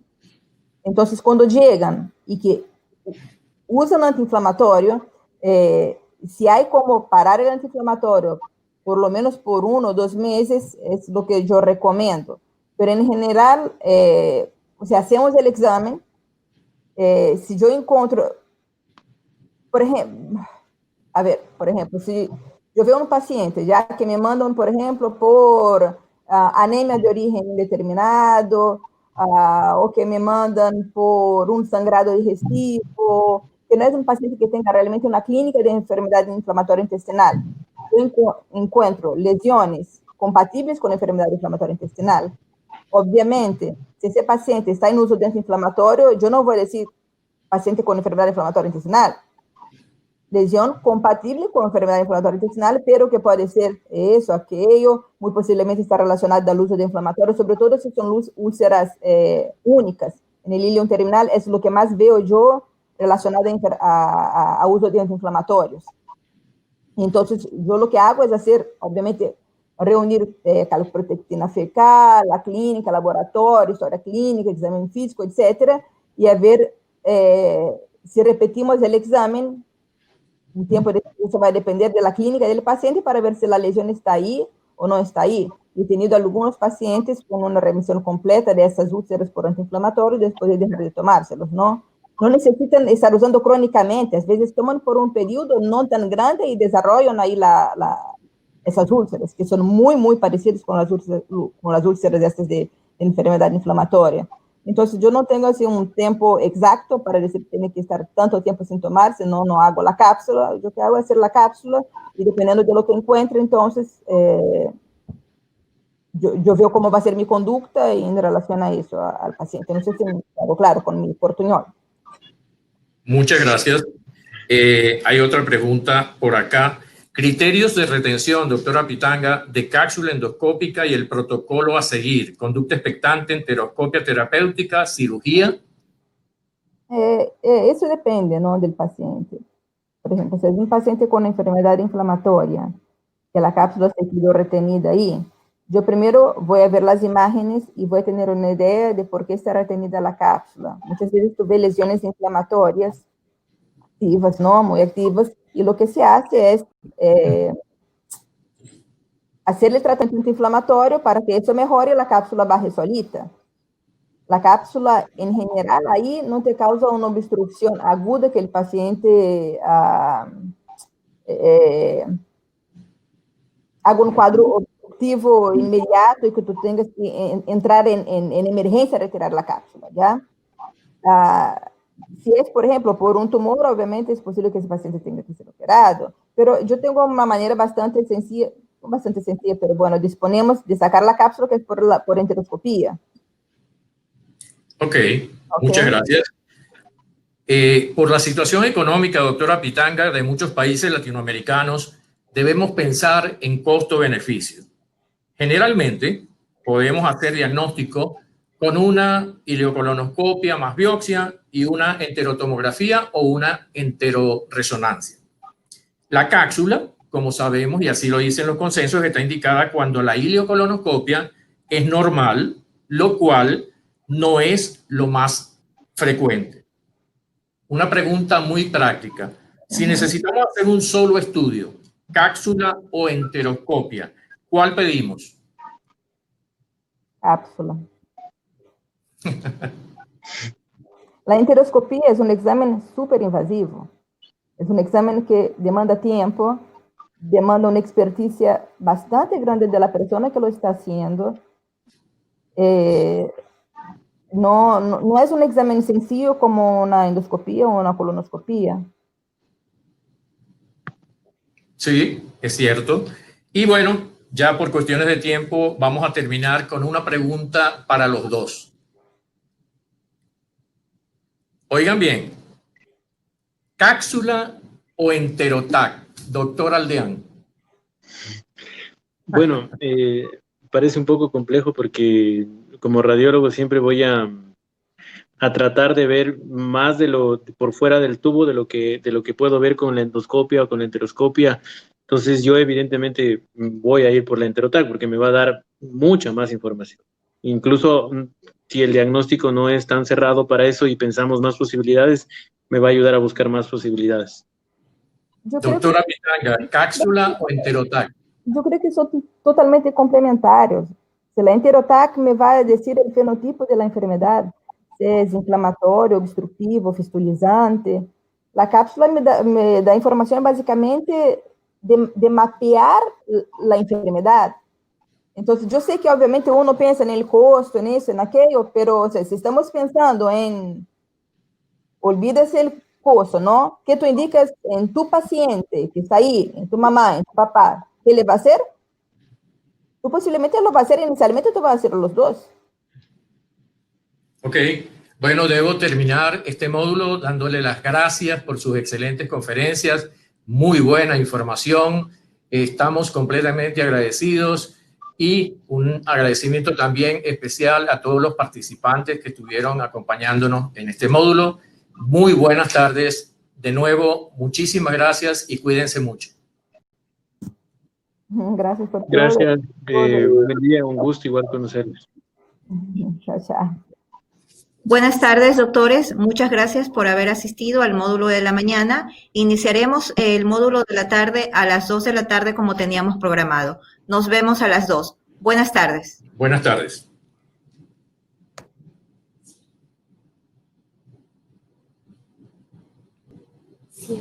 Entonces, cuando llegan y que usan antiinflamatorio, si hay como parar el antiinflamatorio, por lo menos por 1 o 2 meses, es lo que yo recomiendo. Pero en general, o sea, hacemos el examen, si yo encuentro, por ejemplo, si yo veo un paciente ya que me mandan, por ejemplo, por anemia de origen indeterminado, o que me mandan por un sangrado digestivo, que no es un paciente que tenga realmente una clínica de enfermedad inflamatoria intestinal. Yo encuentro lesiones compatibles con enfermedad inflamatoria intestinal. Obviamente, si ese paciente está en uso de antiinflamatorio, yo no voy a decir paciente con enfermedad inflamatoria intestinal. Lesión compatible con enfermedad inflamatoria intestinal, pero que puede ser eso, aquello, muy posiblemente está relacionado al uso de inflamatorio, sobre todo si son úlceras únicas. En el ileum terminal es lo que más veo yo relacionado a uso de antiinflamatorios. Entonces, yo lo que hago es hacer, obviamente, reunir calprotectina fecal, la clínica, laboratorio, historia clínica, examen físico, etcétera, y a ver si repetimos el examen. Un tiempo de eso va a depender de la clínica del paciente para ver si la lesión está ahí o no está ahí. He tenido algunos pacientes con una remisión completa de esas úlceras por antiinflamatorio después de dejar de tomárselos, ¿no? No necesitan estar usando crónicamente, a veces toman por un periodo no tan grande y desarrollan ahí esas úlceras, que son muy, muy parecidas con las úlceras de estas de enfermedad inflamatoria. Entonces, yo no tengo así un tiempo exacto para decir que tiene que estar tanto tiempo sin tomarse, no hago la cápsula. Yo que hago es hacer la cápsula y dependiendo de lo que encuentre, entonces, yo veo cómo va a ser mi conducta en relación a eso, al paciente. No sé si me hago claro con mi portuñol.
Muchas gracias. Hay otra pregunta por acá. Criterios de retención, doctora Pitanga, de cápsula endoscópica y el protocolo a seguir. Conducta expectante, enteroscopia terapéutica, cirugía.
Eso depende, ¿no?, del paciente. Por ejemplo, si es un paciente con enfermedad inflamatoria, que la cápsula se quedó retenida ahí, yo primero voy a ver las imágenes y voy a tener una idea de por qué está retenida la cápsula. Muchas veces tú ves lesiones inflamatorias activas, ¿no?, muy activas, y lo que se hace es hacerle tratamiento antiinflamatorio para que eso mejore y la cápsula baje solita. La cápsula, en general, ahí no te causa una obstrucción aguda que el paciente haga un cuadro obstructivo inmediato y que tú tengas que entrar en emergencia a retirar la cápsula, ¿ya? Si es, por ejemplo, por un tumor, obviamente es posible que ese paciente tenga que ser operado, pero yo tengo una manera bastante sencilla, pero bueno, disponemos de sacar la cápsula, que es por enteroscopía.
Ok, muchas gracias. Por la situación económica, doctora Pitanga, de muchos países latinoamericanos, debemos pensar en costo-beneficio. Generalmente, podemos hacer diagnóstico con una ileocolonoscopia más biopsia y una enterotomografía o una enteroresonancia. La cápsula, como sabemos, y así lo dicen los consensos, está indicada cuando la ileocolonoscopia es normal, lo cual no es lo más frecuente. Una pregunta muy práctica. Si necesitamos hacer un solo estudio, cápsula o enteroscopia, ¿cuál pedimos?
Cápsula. La enteroscopia es un examen súper invasivo. Es un examen que demanda tiempo, demanda una experticia bastante grande de la persona que lo está haciendo. No es un examen sencillo como una endoscopia o una colonoscopia.
Sí, es cierto. Y bueno, ya por cuestiones de tiempo vamos a terminar con una pregunta para los dos. Oigan bien, ¿cápsula o enterotac, doctor Aldeán?
Bueno, parece un poco complejo porque como radiólogo siempre voy a tratar de ver más de lo por fuera del tubo de lo que puedo ver con la endoscopia o con la enteroscopia. Entonces yo evidentemente voy a ir por la Enterotac porque me va a dar mucha más información. Incluso si el diagnóstico no es tan cerrado para eso y pensamos más posibilidades, me va a ayudar a buscar más posibilidades.
Doctora Pitanga, ¿cápsula o Enterotac?
Yo creo que son totalmente complementarios. Si la Enterotac me va a decir el fenotipo de la enfermedad, si es inflamatorio, obstructivo, fistulizante. La cápsula me da información básicamente de mapear la enfermedad. Entonces, yo sé que obviamente uno piensa en el costo, en eso, en aquello, pero o sea, si estamos pensando en, olvídese el costo, ¿no? ¿Qué tú indicas en tu paciente que está ahí, en tu mamá, en tu papá? ¿Qué le va a hacer? Tú posiblemente lo va a hacer inicialmente, tú vas a hacer los dos.
Ok, bueno, debo terminar este módulo dándole las gracias por sus excelentes conferencias, muy buena información, estamos completamente agradecidos y un agradecimiento también especial a todos los participantes que estuvieron acompañándonos en este módulo. Muy buenas tardes, de nuevo, muchísimas gracias y cuídense mucho.
Gracias por todo.
Gracias, buen día, un gusto igual conocerles.
Chao, chao.
Buenas tardes, doctores. Muchas gracias por haber asistido al módulo de la mañana. Iniciaremos el módulo de la tarde a las 2 de la tarde como teníamos programado. Nos vemos a las 2. Buenas tardes.
Buenas tardes.
Sí.